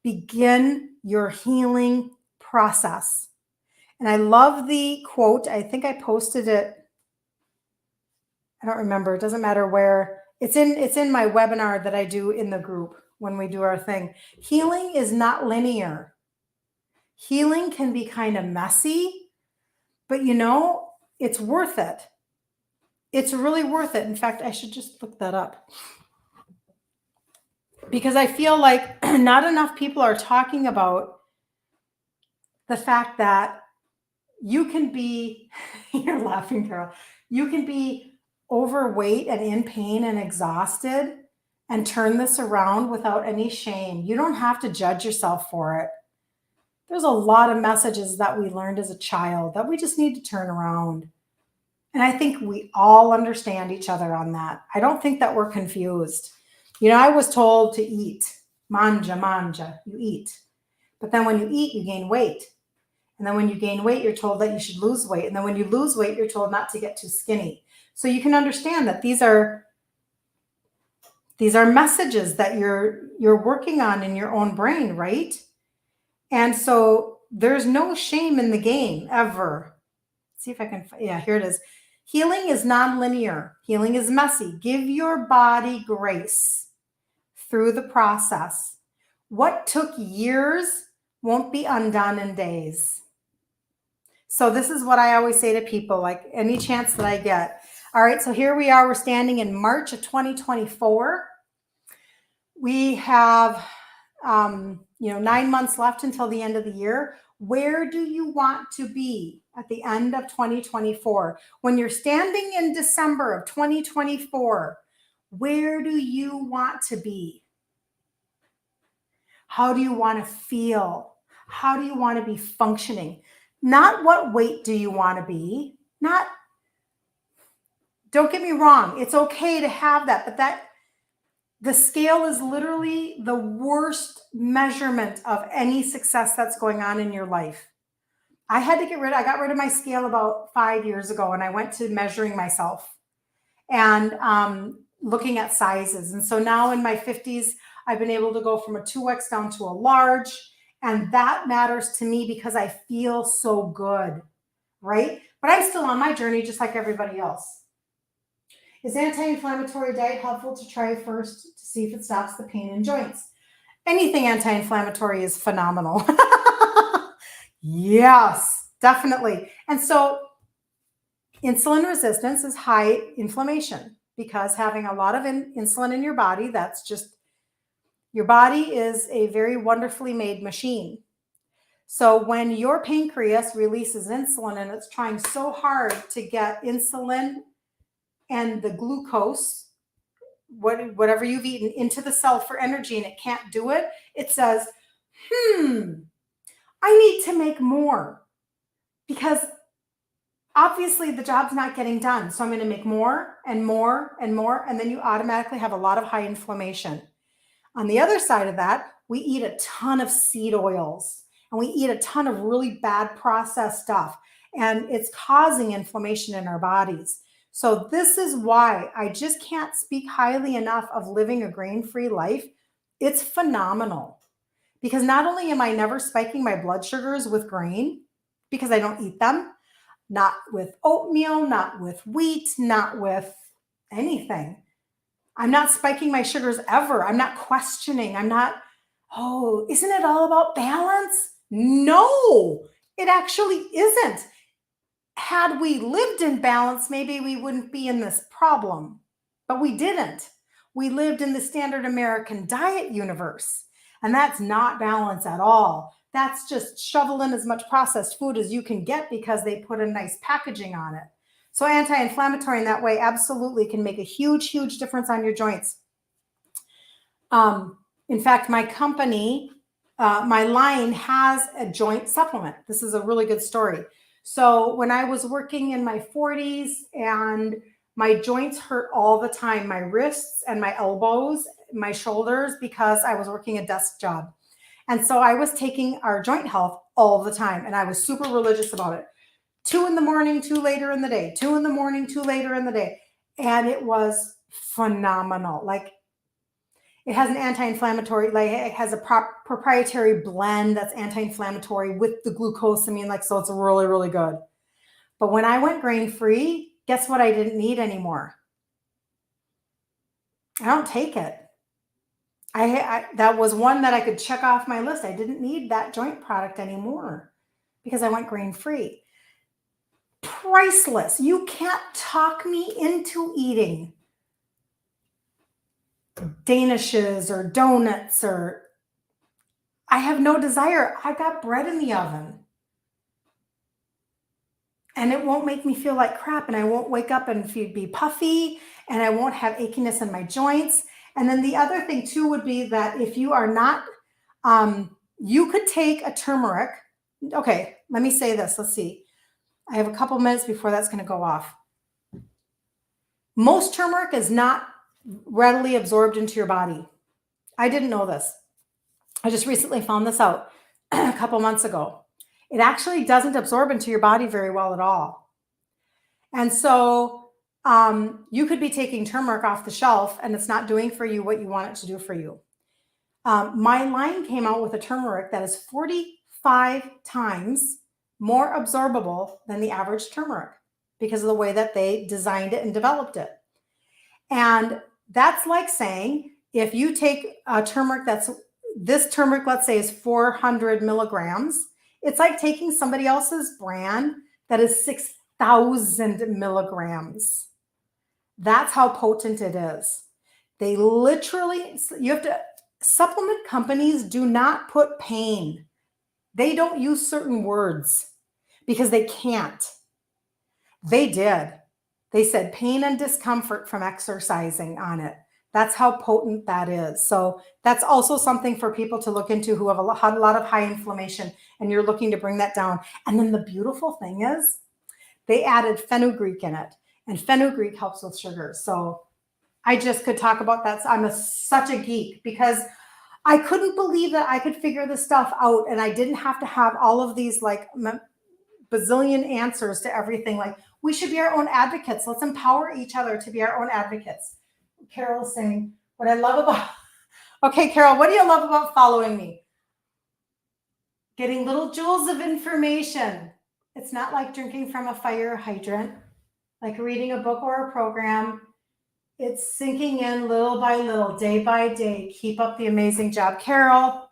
begin your healing process? And I love the quote. I think I posted it. I don't remember. It doesn't matter where. It's in my webinar that I do in the group when we do our thing. Healing is not linear. Healing can be kind of messy, but it's worth it. It's really worth it. In fact, I should just look that up because I feel like not enough people are talking about the fact that you can be, you're laughing, Carol, you can be overweight and in pain and exhausted and turn this around without any shame. You don't have to judge yourself for it. There's a lot of messages that we learned as a child that we just need to turn around. And I think we all understand each other on that. I don't think that we're confused. I was told to eat. Manja, you eat. But then when you eat, you gain weight. And then when you gain weight, you're told that you should lose weight. And then when you lose weight, you're told not to get too skinny. So you can understand that these are messages that you're working on in your own brain, right? And so there's no shame in the game ever. Let's see if I can, yeah, here it is. Healing is nonlinear. Healing is messy. Give your body grace through the process. What took years won't be undone in days. So this is what I always say to people, like any chance that I get. All right, so here we are. We're standing in March of 2024. We have 9 months left until the end of the year. Where do you want to be at the end of 2024? When you're standing in December of 2024, where do you want to be? How do you want to feel? How do you want to be functioning? Not what weight do you want to be? Don't get me wrong. It's okay to have that, but the scale is literally the worst measurement of any success that's going on in your life. I got rid of my scale about 5 years ago, and I went to measuring myself and looking at sizes. And so now in my 50s, I've been able to go from a 2X down to a large. And that matters to me because I feel so good, right? But I'm still on my journey just like everybody else. Is anti-inflammatory diet helpful to try first to see if it stops the pain in joints? Anything anti-inflammatory is phenomenal. Yes, definitely. And so insulin resistance is high inflammation because having a lot of insulin in your body, your body is a very wonderfully made machine. So when your pancreas releases insulin and it's trying so hard to get insulin and the glucose, whatever you've eaten, into the cell for energy and it can't do it, it says, I need to make more because obviously the job's not getting done. So I'm going to make more and more and more. And then you automatically have a lot of high inflammation. On the other side of that, we eat a ton of seed oils and we eat a ton of really bad processed stuff. And it's causing inflammation in our bodies. So this is why I just can't speak highly enough of living a grain-free life. It's phenomenal because not only am I never spiking my blood sugars with grain because I don't eat them, not with oatmeal, not with wheat, not with anything. I'm not spiking my sugars ever. I'm not questioning. Isn't it all about balance? No, it actually isn't. Had we lived in balance, maybe we wouldn't be in this problem, but we didn't. We lived in the standard American diet universe, and that's not balance at all. That's just shovel in as much processed food as you can get because they put a nice packaging on it. So anti-inflammatory in that way absolutely can make a huge, huge difference on your joints. In fact, my company, my line has a joint supplement. This is a really good story. So when I was working in my 40s and my joints hurt all the time, my wrists and my elbows, my shoulders, because I was working a desk job. And so I was taking our joint health all the time. And I was super religious about it. 2 in the morning, 2 later in the day, 2 in the morning, 2 later in the day. And it was phenomenal. Like it has an anti-inflammatory, like it has a proprietary blend that's anti-inflammatory with the glucosamine. So it's really, really good. But when I went grain-free, guess what I didn't need anymore? I don't take it. That was one that I could check off my list. I didn't need that joint product anymore because I went grain-free. Priceless. You can't talk me into eating danishes or donuts I have no desire. I got bread in the oven and it won't make me feel like crap and I won't wake up and be puffy and I won't have achiness in my joints. And then the other thing too would be that if you are not, you could take a turmeric. Okay, let me say this. Let's see. I have a couple minutes before that's going to go off. Most turmeric is not readily absorbed into your body. I didn't know this. I just recently found this out a couple months ago. it actually doesn't absorb into your body very well at all. And so you could be taking turmeric off the shelf and it's not doing for you what you want it to do for you. My line came out with a turmeric that is 45 times more absorbable than the average turmeric because of the way that they designed it and developed it. And that's like saying, if you take a turmeric this turmeric, let's say, is 400 milligrams, it's like taking somebody else's brand that is 6,000 milligrams. That's how potent it is. They literally, supplement companies do not put pain. They don't use certain words because they can't. They did. They said pain and discomfort from exercising on it. That's how potent that is. So that's also something for people to look into who have had a lot of high inflammation and you're looking to bring that down. And then the beautiful thing is they added fenugreek in it, and fenugreek helps with sugar. So I just could talk about that. I'm such a geek because I couldn't believe that I could figure this stuff out and I didn't have to have all of these like bazillion answers to everything. Like, we should be our own advocates. Let's empower each other to be our own advocates. Carol's saying, what I love about, okay, Carol, what do you love about following me? Getting little jewels of information. It's not like drinking from a fire hydrant, like reading a book or a program. It's sinking in little by little, day by day. Keep up the amazing job. Carol,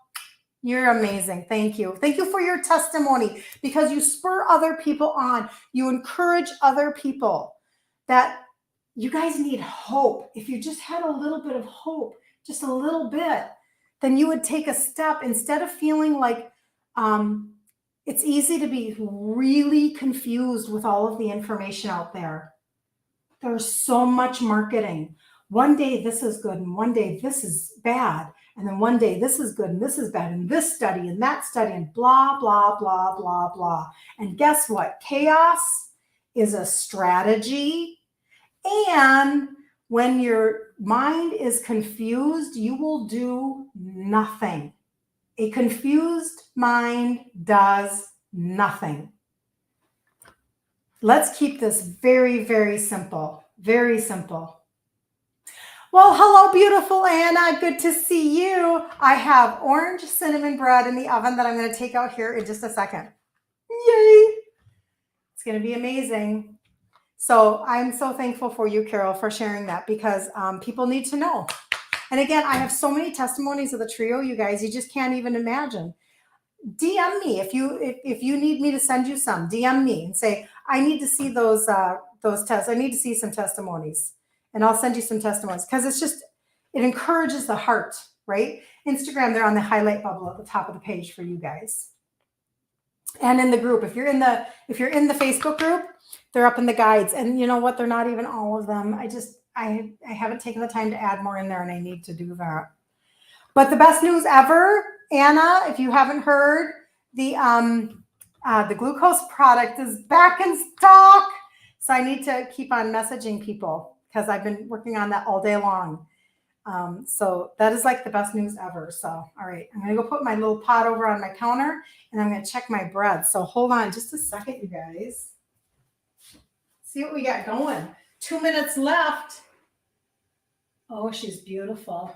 you're amazing. Thank you. Thank you for your testimony because you spur other people on. You encourage other people that you guys need hope. If you just had a little bit of hope, just a little bit, then you would take a step instead of feeling like it's easy to be really confused with all of the information out there. There's so much marketing. One day this is good and one day this is bad. And then one day this is good and this is bad and this study and that study and blah, blah, blah, blah, blah. And guess what? Chaos is a strategy. And when your mind is confused, you will do nothing. A confused mind does nothing. Let's keep this very, very simple. Very simple. Well, hello, beautiful Anna. Good to see you. I have orange cinnamon bread in the oven that I'm going to take out here in just a second. Yay! It's going to be amazing. So I'm so thankful for you, Carol, for sharing that because people need to know. And again, I have so many testimonies of the trio, you guys, you just can't even imagine. DM me if you need me to send you some. DM me and say, I need to see those tests. I need to see some testimonies. And I'll send you some testimonies because it encourages the heart, right? Instagram, they're on the highlight bubble at the top of the page for you guys. And in the group, if you're in the Facebook group, they're up in the guides. And you know what? They're not even all of them. I haven't taken the time to add more in there, and I need to do that. But the best news ever, Anna, if you haven't heard, the glucose product is back in stock. So I need to keep on messaging people because I've been working on that all day long. So that is like the best news ever. So, all right, I'm going to go put my little pot over on my counter and I'm going to check my bread. So hold on just a second, you guys. See what we got going. 2 minutes left. Oh, she's beautiful.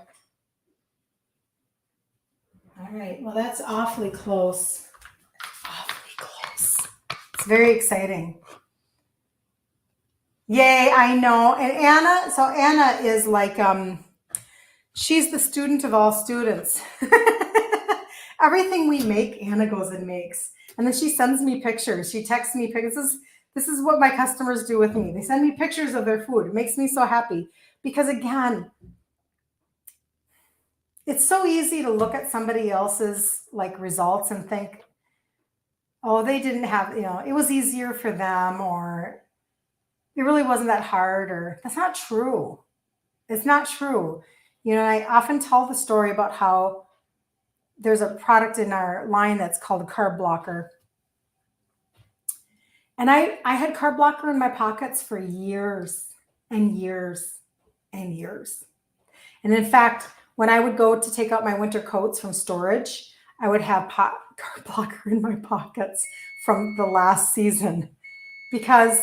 All right. Well, that's awfully close. Awfully close. It's very exciting. Yay, I know. And Anna is like, she's the student of all students. Everything we make, Anna goes and makes. And then she sends me pictures. She texts me pictures. This is what my customers do with me. They send me pictures of their food. It makes me so happy. Because again, it's so easy to look at somebody else's like results and think, oh, they didn't have, it was easier for them, or it really wasn't that hard, or that's not true. It's not true. I often tell the story about how there's a product in our line that's called a carb blocker. And I had carb blocker in my pockets for years and years and years. And in fact, when I would go to take out my winter coats from storage, I would have card blocker in my pockets from the last season because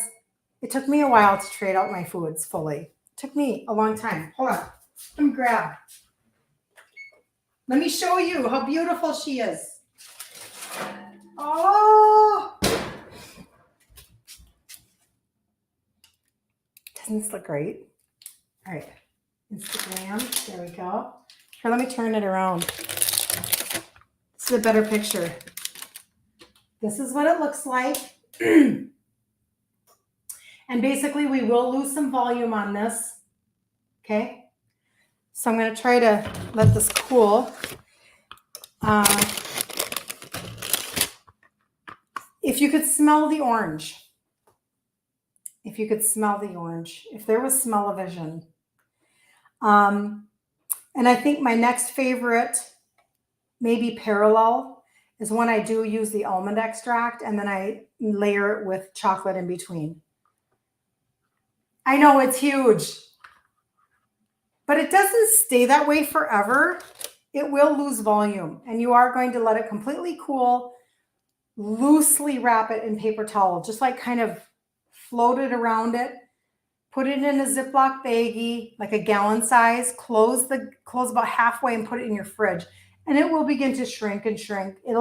it took me a while to trade out my foods fully. It took me a long time. Hold on. Let me grab. Let me show you how beautiful she is. Oh! Doesn't this look great? All right. Instagram. There we go. Here, let me turn it around. This is a better picture. This is what it looks like. And basically, we will lose some volume on this. Okay. So I'm going to try to let this cool. If you could smell the orange. If you could smell the orange. If there was smell-o-vision. And I think my next favorite, maybe parallel, is when I do use the almond extract and then I layer it with chocolate in between. I know it's huge, but it doesn't stay that way forever. It will lose volume and you are going to let it completely cool, loosely wrap it in paper towel, just like kind of float it around it. Put it in a Ziploc baggie, like a gallon size, close about halfway and put it in your fridge. And it will begin to shrink and shrink. It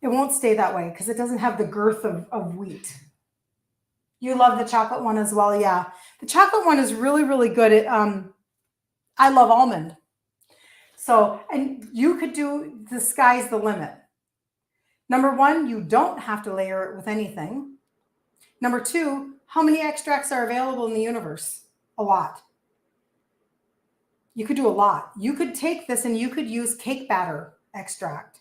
won't stay that way because it doesn't have the girth of wheat. You love the chocolate one as well. Yeah. The chocolate one is really, really good. I love almond. So, and you could do, the sky's the limit. Number one, you don't have to layer it with anything. Number two, how many extracts are available in the universe? A lot. You could do a lot. You could take this and you could use cake batter extract.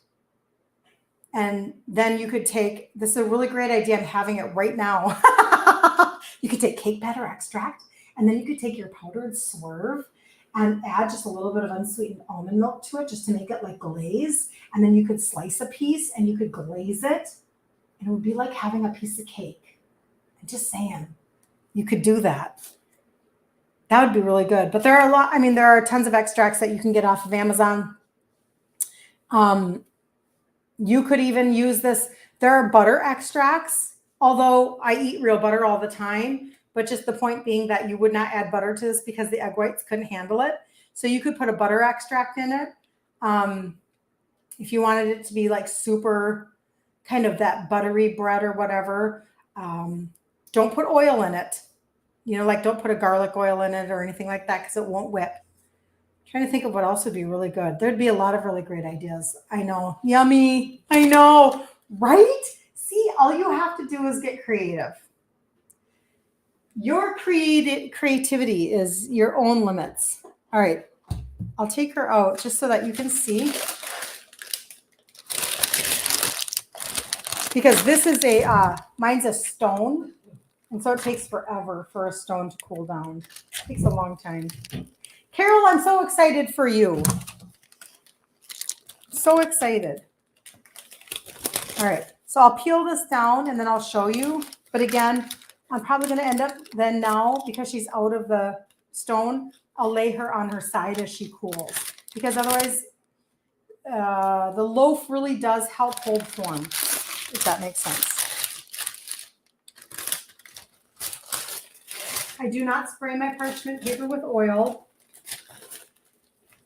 And then you could take, this is a really great idea. I'm having it right now. You could take cake batter extract and then you could take your powdered swerve and add just a little bit of unsweetened almond milk to it just to make it like glaze. And then you could slice a piece and you could glaze it. And it would be like having a piece of cake. I'm just saying, you could do that. That would be really good. But there are a lot, I mean, there are tons of extracts that you can get off of Amazon. You could even use this. There are butter extracts, although I eat real butter all the time, but just the point being that you would not add butter to this because the egg whites couldn't handle it. So you could put a butter extract in it. If you wanted it to be like super kind of that buttery bread or whatever, don't put oil in it. You know, like don't put a garlic oil in it or anything like that because it won't whip. I'm trying to think of what else would be really good. There'd be a lot of really great ideas. I know. Yummy. I know. Right? See, all you have to do is get creative. Your creativity is your own limits. All right. I'll take her out just so that you can see. Because this is mine's a stone. And so it takes forever for a stone to cool down. It takes a long time. Carol, I'm so excited for you. So excited. All right. So I'll peel this down and then I'll show you. But again, I'm probably going to end up then now because she's out of the stone. I'll lay her on her side as she cools. Because otherwise, the loaf really does help hold form, if that makes sense. I do not spray my parchment paper with oil.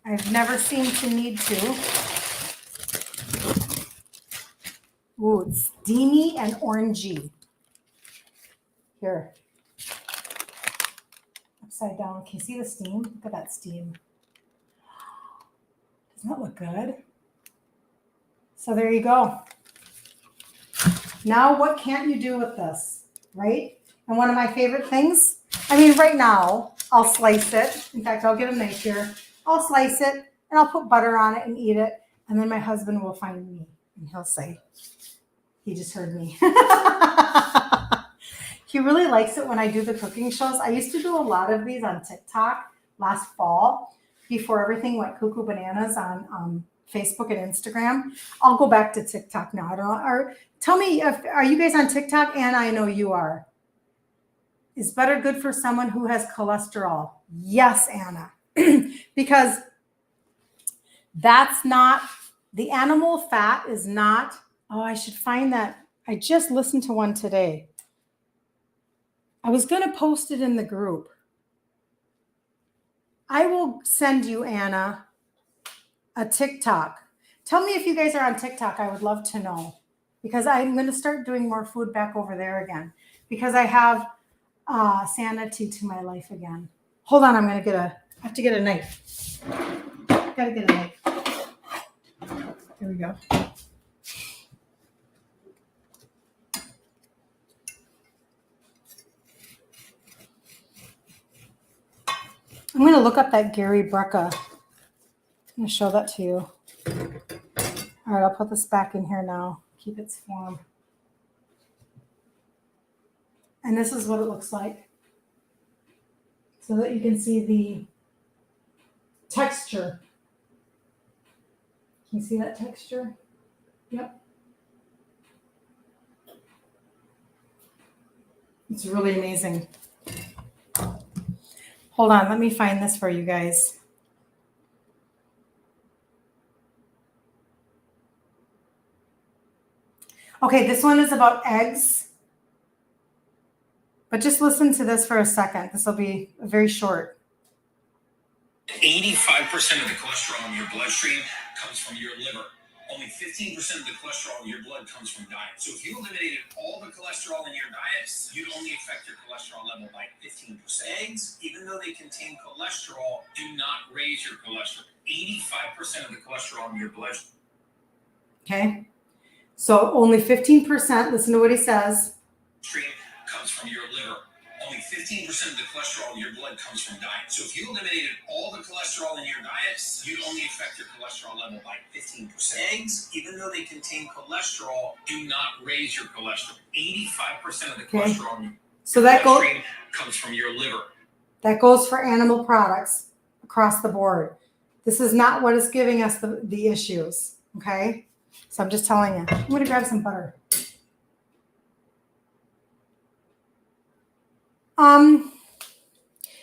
I've never seemed to need to. Ooh, it's steamy and orangey. Here. Upside down. Can you see the steam? Look at that steam. Doesn't that look good? So there you go. Now what can't you do with this, right? And one of my favorite things, I mean, right now, I'll slice it. In fact, I'll get a knife here. I'll slice it, and I'll put butter on it and eat it. And then my husband will find me, and he'll say, he just heard me. He really likes it when I do the cooking shows. I used to do a lot of these on TikTok last fall before everything went cuckoo bananas on Facebook and Instagram. I'll go back to TikTok now. I don't know. Or tell me, are you guys on TikTok? And I know you are. Is butter good for someone who has cholesterol? Yes, Anna. Because that's not The animal fat is not, oh, I should find that. I just listened to one today. I was going to post it in the group. I will send you, Anna, a TikTok. Tell me if you guys are on TikTok. I would love to know, because I'm going to start doing more food back over there again, because I have sanity to my life again. Hold on, I have to get a knife. Gotta get a knife. Here we go. I'm going to look up that Gary Brecka. I'm going to show that to you. All right, I'll put this back in here now. Keep its form. And this is what it looks like, so that you can see the texture. Can you see that texture? Yep. It's really amazing. Hold on, let me find this for you guys. Okay, this one is about eggs. But just listen to this for a second. This will be very short. 85% of the cholesterol in your bloodstream comes from your liver. Only 15% of the cholesterol in your blood comes from diet. So if you eliminated all the cholesterol in your diet, you'd only affect your cholesterol level by 15%. Eggs, even though they contain cholesterol, do not raise your cholesterol. 85% of the cholesterol in your bloodstream. Okay. So only 15%, listen to what he says. Comes from your liver. Only 15% of the cholesterol in your blood comes from diet. So if you eliminated all the cholesterol in your diet, you'd only affect your cholesterol level by 15%. Eggs, even though they contain cholesterol, do not raise your cholesterol. 85% of the cholesterol in your bloodstream comes from your liver. That goes for animal products across the board. This is not what is giving us the issues, okay? So I'm just telling you. I'm going to grab some butter.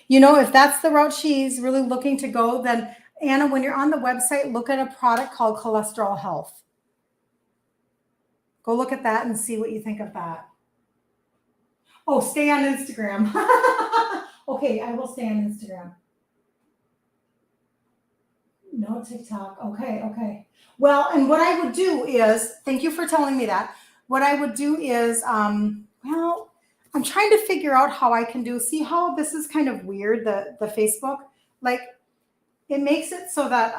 You know, if that's the route she's really looking to go, then Anna, when you're on the website, look at a product called Cholesterol Health. Go look at that and see what you think of that. Oh, stay on Instagram. Okay, I will stay on Instagram. No TikTok. Okay. Well, and what I would do is, thank you for telling me that. What I would do is, well, I'm trying to figure out how I can do, see how this is kind of weird, the Facebook, like it makes it so that,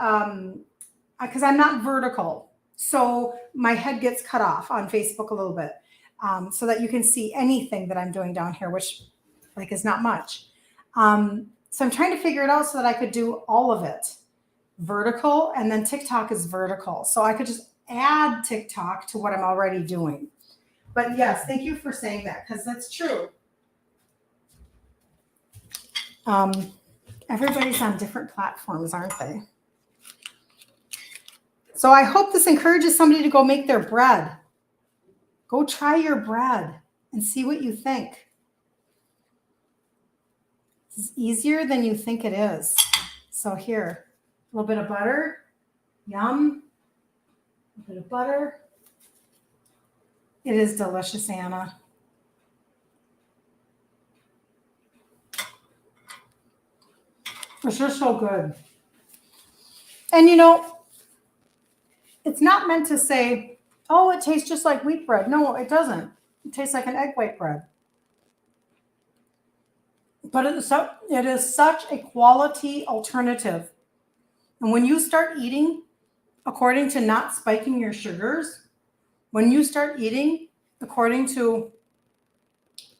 because I'm not vertical, so my head gets cut off on Facebook a little bit, so that you can see anything that I'm doing down here, which like is not much. So I'm trying to figure it out so that I could do all of it vertical, and then TikTok is vertical. So I could just add TikTok to what I'm already doing. But yes, thank you for saying that, because that's true. Everybody's on different platforms, aren't they? So I hope this encourages somebody to go make their bread. Go try your bread and see what you think. It's easier than you think it is. So here, a little bit of butter. Yum. A little bit of butter. It is delicious, Anna. It's just so good. And you know, it's not meant to say, oh, it tastes just like wheat bread. No, it doesn't. It tastes like an egg white bread. But it is such a quality alternative. And when you start eating according to not spiking your sugars, when you start eating according to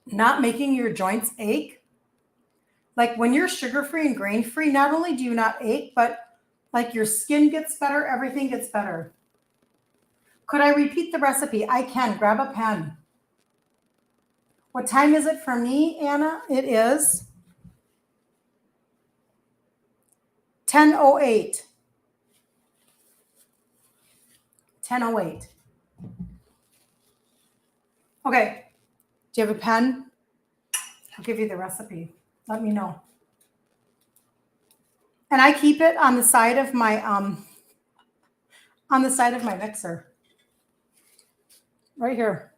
not making your joints ache, like when you're sugar-free and grain-free, not only do you not ache, but like your skin gets better, everything gets better. Could I repeat the recipe? I can. Grab a pen. What time is it for me, Anna? It is 10:08. 10:08. Okay. Do you have a pen? I'll give you the recipe. Let me know. And I keep it on the side of my On the side of my mixer. Right here.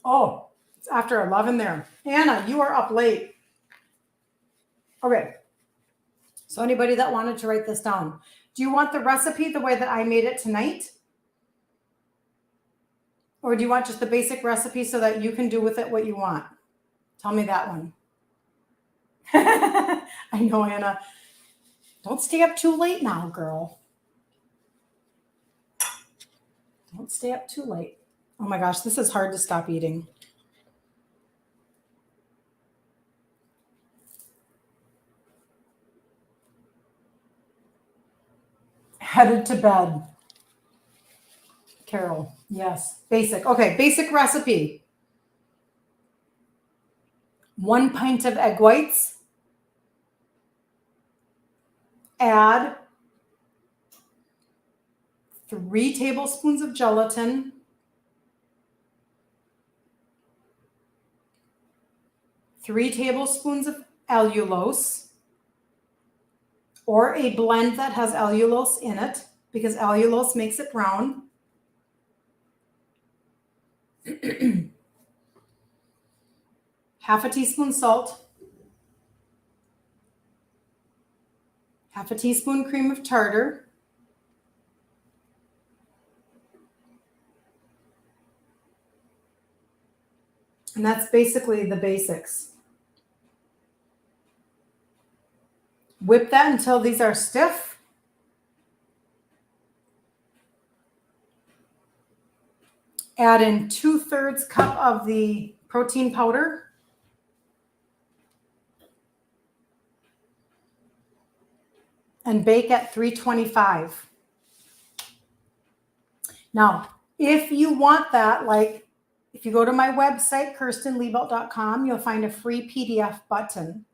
Oh, it's after 11 there. Anna, you are up late. Okay. So anybody that wanted to write this down, do you want the recipe the way that I made it tonight? Or do you want just the basic recipe so that you can do with it what you want? Tell me that one. I know, Anna. Don't stay up too late now, girl. Don't stay up too late. Oh my gosh, this is hard to stop eating. Headed to bed. Carol, yes. Basic. Okay, basic recipe. 1 pint of egg whites. Add 3 tablespoons of gelatin. 3 tablespoons of allulose, or a blend that has allulose in it, because allulose makes it brown. Half a teaspoon salt. Half a teaspoon cream of tartar. And that's basically the basics. Whip that until these are stiff. Add in 2/3 cup of the protein powder. And bake at 325. Now, if you want that, like if you go to my website, kirstenliebelt.com, you'll find a free PDF button.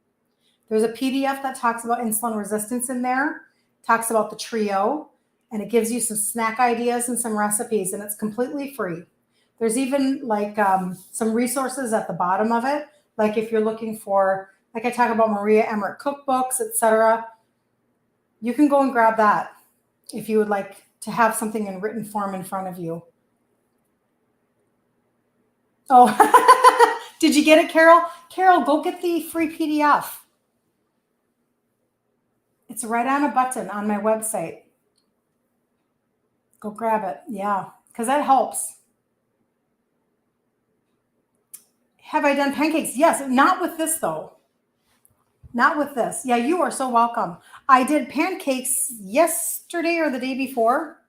There's a PDF that talks about insulin resistance in there, talks about the trio, and it gives you some snack ideas and some recipes, and it's completely free. There's even like some resources at the bottom of it, like if you're looking for, like I talk about Maria Emmerich cookbooks, etc. You can go and grab that if you would like to have something in written form in front of you. Oh, did you get it, Carol? Carol, go get the free PDF. It's right on a button on my website. Go grab it. Yeah, because that helps. Have I done pancakes? Yes, not with this though. Not with this. Yeah, you are so welcome. I did pancakes yesterday or the day before.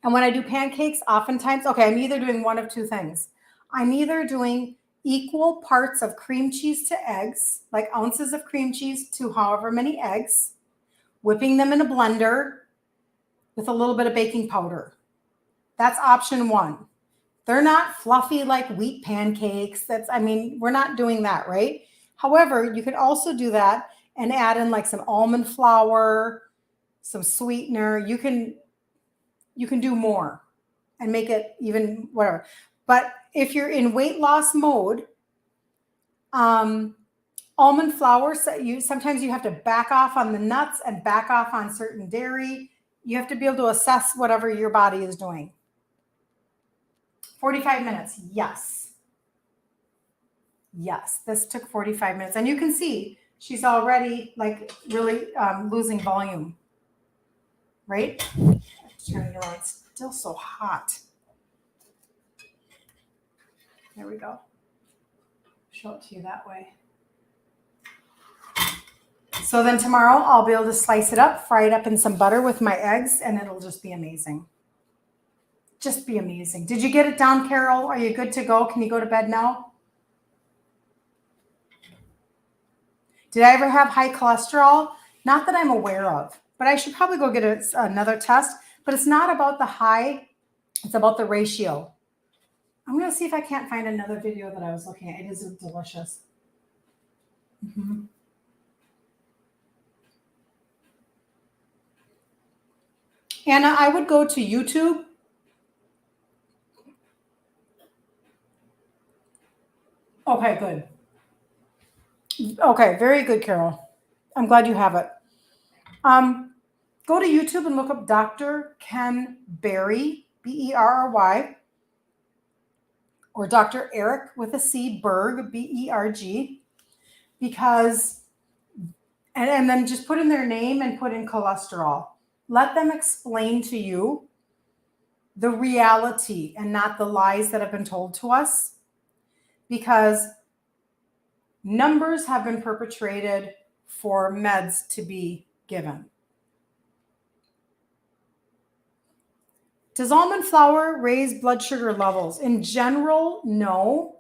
And when I do pancakes, oftentimes, okay, I'm either doing one of two things. I'm either doing equal parts of cream cheese to eggs, like ounces of cream cheese to however many eggs, whipping them in a blender with a little bit of baking powder. That's option one. They're not fluffy like wheat pancakes. We're not doing that, right? However, you could also do that and add in like some almond flour, some sweetener. You can do more and make it even whatever. But if you're in weight loss mode, almond flour, sometimes you have to back off on the nuts and back off on certain dairy. You have to be able to assess whatever your body is doing. 45 minutes, yes. Yes, this took 45 minutes. And you can see she's already like really losing volume, right? Turn it around, it's still so hot. There we go. Show it to you that way. So then tomorrow I'll be able to slice it up, fry it up in some butter with my eggs, and it'll just be amazing. Just be amazing. Did you get it down, Carol? Are you good to go? Can you go to bed now? Did I ever have high cholesterol? Not that I'm aware of, but I should probably go get another test. But it's not about the high, it's about the ratio. I'm going to see if I can't find another video that I was looking at. It is delicious. Mm-hmm. Anna, I would go to YouTube. Okay, good. Okay, very good, Carol. I'm glad you have it. Go to YouTube and look up Dr. Ken Berry, Berry, or Dr. Eric with a C, Berg, Berg, because, and then just put in their name and put in cholesterol. Let them explain to you the reality and not the lies that have been told to us, because numbers have been perpetrated for meds to be given. Does almond flour raise blood sugar levels? In general, no.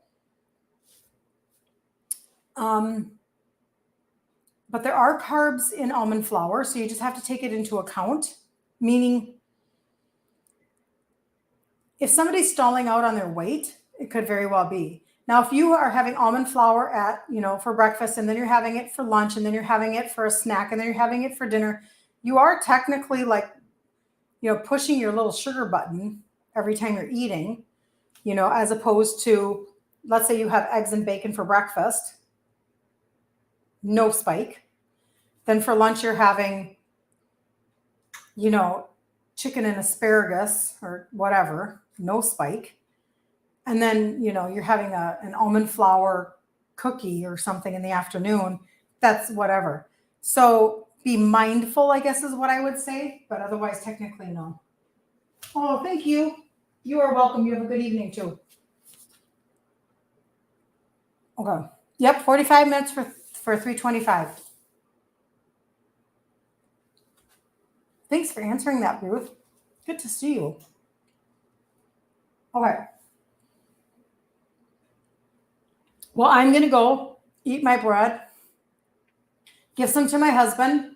But there are carbs in almond flour, so you just have to take it into account. Meaning, if somebody's stalling out on their weight, it could very well be. Now, if you are having almond flour at, for breakfast, and then you're having it for lunch, and then you're having it for a snack, and then you're having it for dinner, you are technically like, pushing your little sugar button every time you're eating, as opposed to, let's say you have eggs and bacon for breakfast, no spike. Then for lunch, you're having, chicken and asparagus or whatever, no spike. And then, you're having an almond flour cookie or something in the afternoon, that's whatever. So be mindful, I guess is what I would say, but otherwise technically no. Oh, thank you. You are welcome. You have a good evening too. Okay. Yep, 45 minutes for 325. Thanks for answering that, Ruth. Good to see you. Okay. Well, I'm going to go eat my bread, give some to my husband,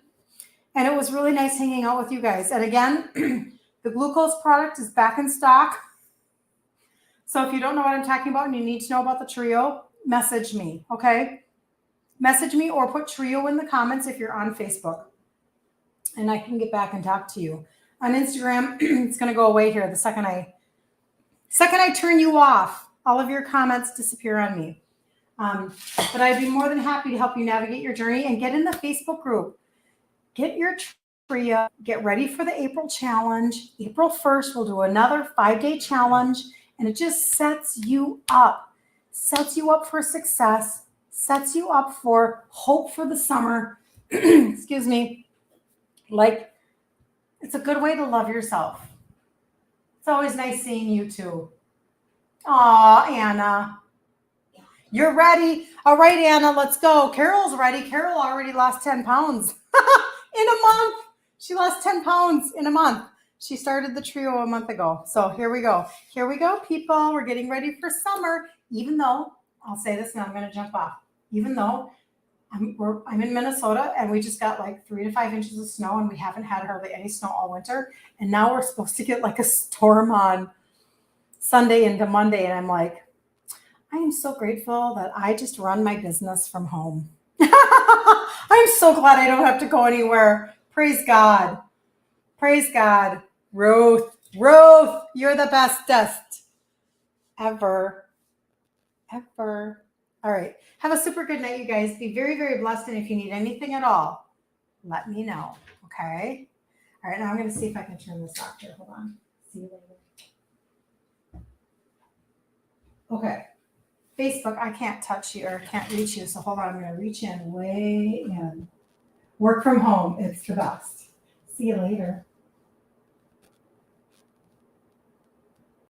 and it was really nice hanging out with you guys. And again, the glucose product is back in stock. So if you don't know what I'm talking about and you need to know about the trio, message me, okay? Message me or put trio in the comments if you're on Facebook, and I can get back and talk to you. On Instagram, it's going to go away here the second I turn you off. All of your comments disappear on me. But I'd be more than happy to help you navigate your journey and get in the Facebook group. Get your trio, get ready for the April challenge. April 1st, we'll do another 5-day challenge, and it just sets you up for success, sets you up for hope for the summer. Excuse me. Like, it's a good way to love yourself. It's always nice seeing you too. Aw, Anna. You're ready. All right, Anna, let's go. Carol's ready. Carol already lost 10 pounds in a month. She lost 10 pounds in a month. She started the trio a month ago. So here we go. Here we go, people. We're getting ready for summer. Even though, I'll say this now, I'm going to jump off. Even though I'm in Minnesota and we just got like 3 to 5 inches of snow and we haven't had hardly any snow all winter. And now we're supposed to get like a storm on Sunday into Monday. And I'm like, I am so grateful that I just run my business from home. I'm so glad I don't have to go anywhere. Praise God. Praise God. Ruth, you're the bestest ever. All right. Have a super good night, you guys. Be very, very blessed. And if you need anything at all, let me know. Okay. All right. Now I'm going to see if I can turn this off here. Hold on. See you later. Okay. Facebook, I can't touch you or can't reach you. So hold on. I'm going to reach in way in. Work from home. It's the best. See you later.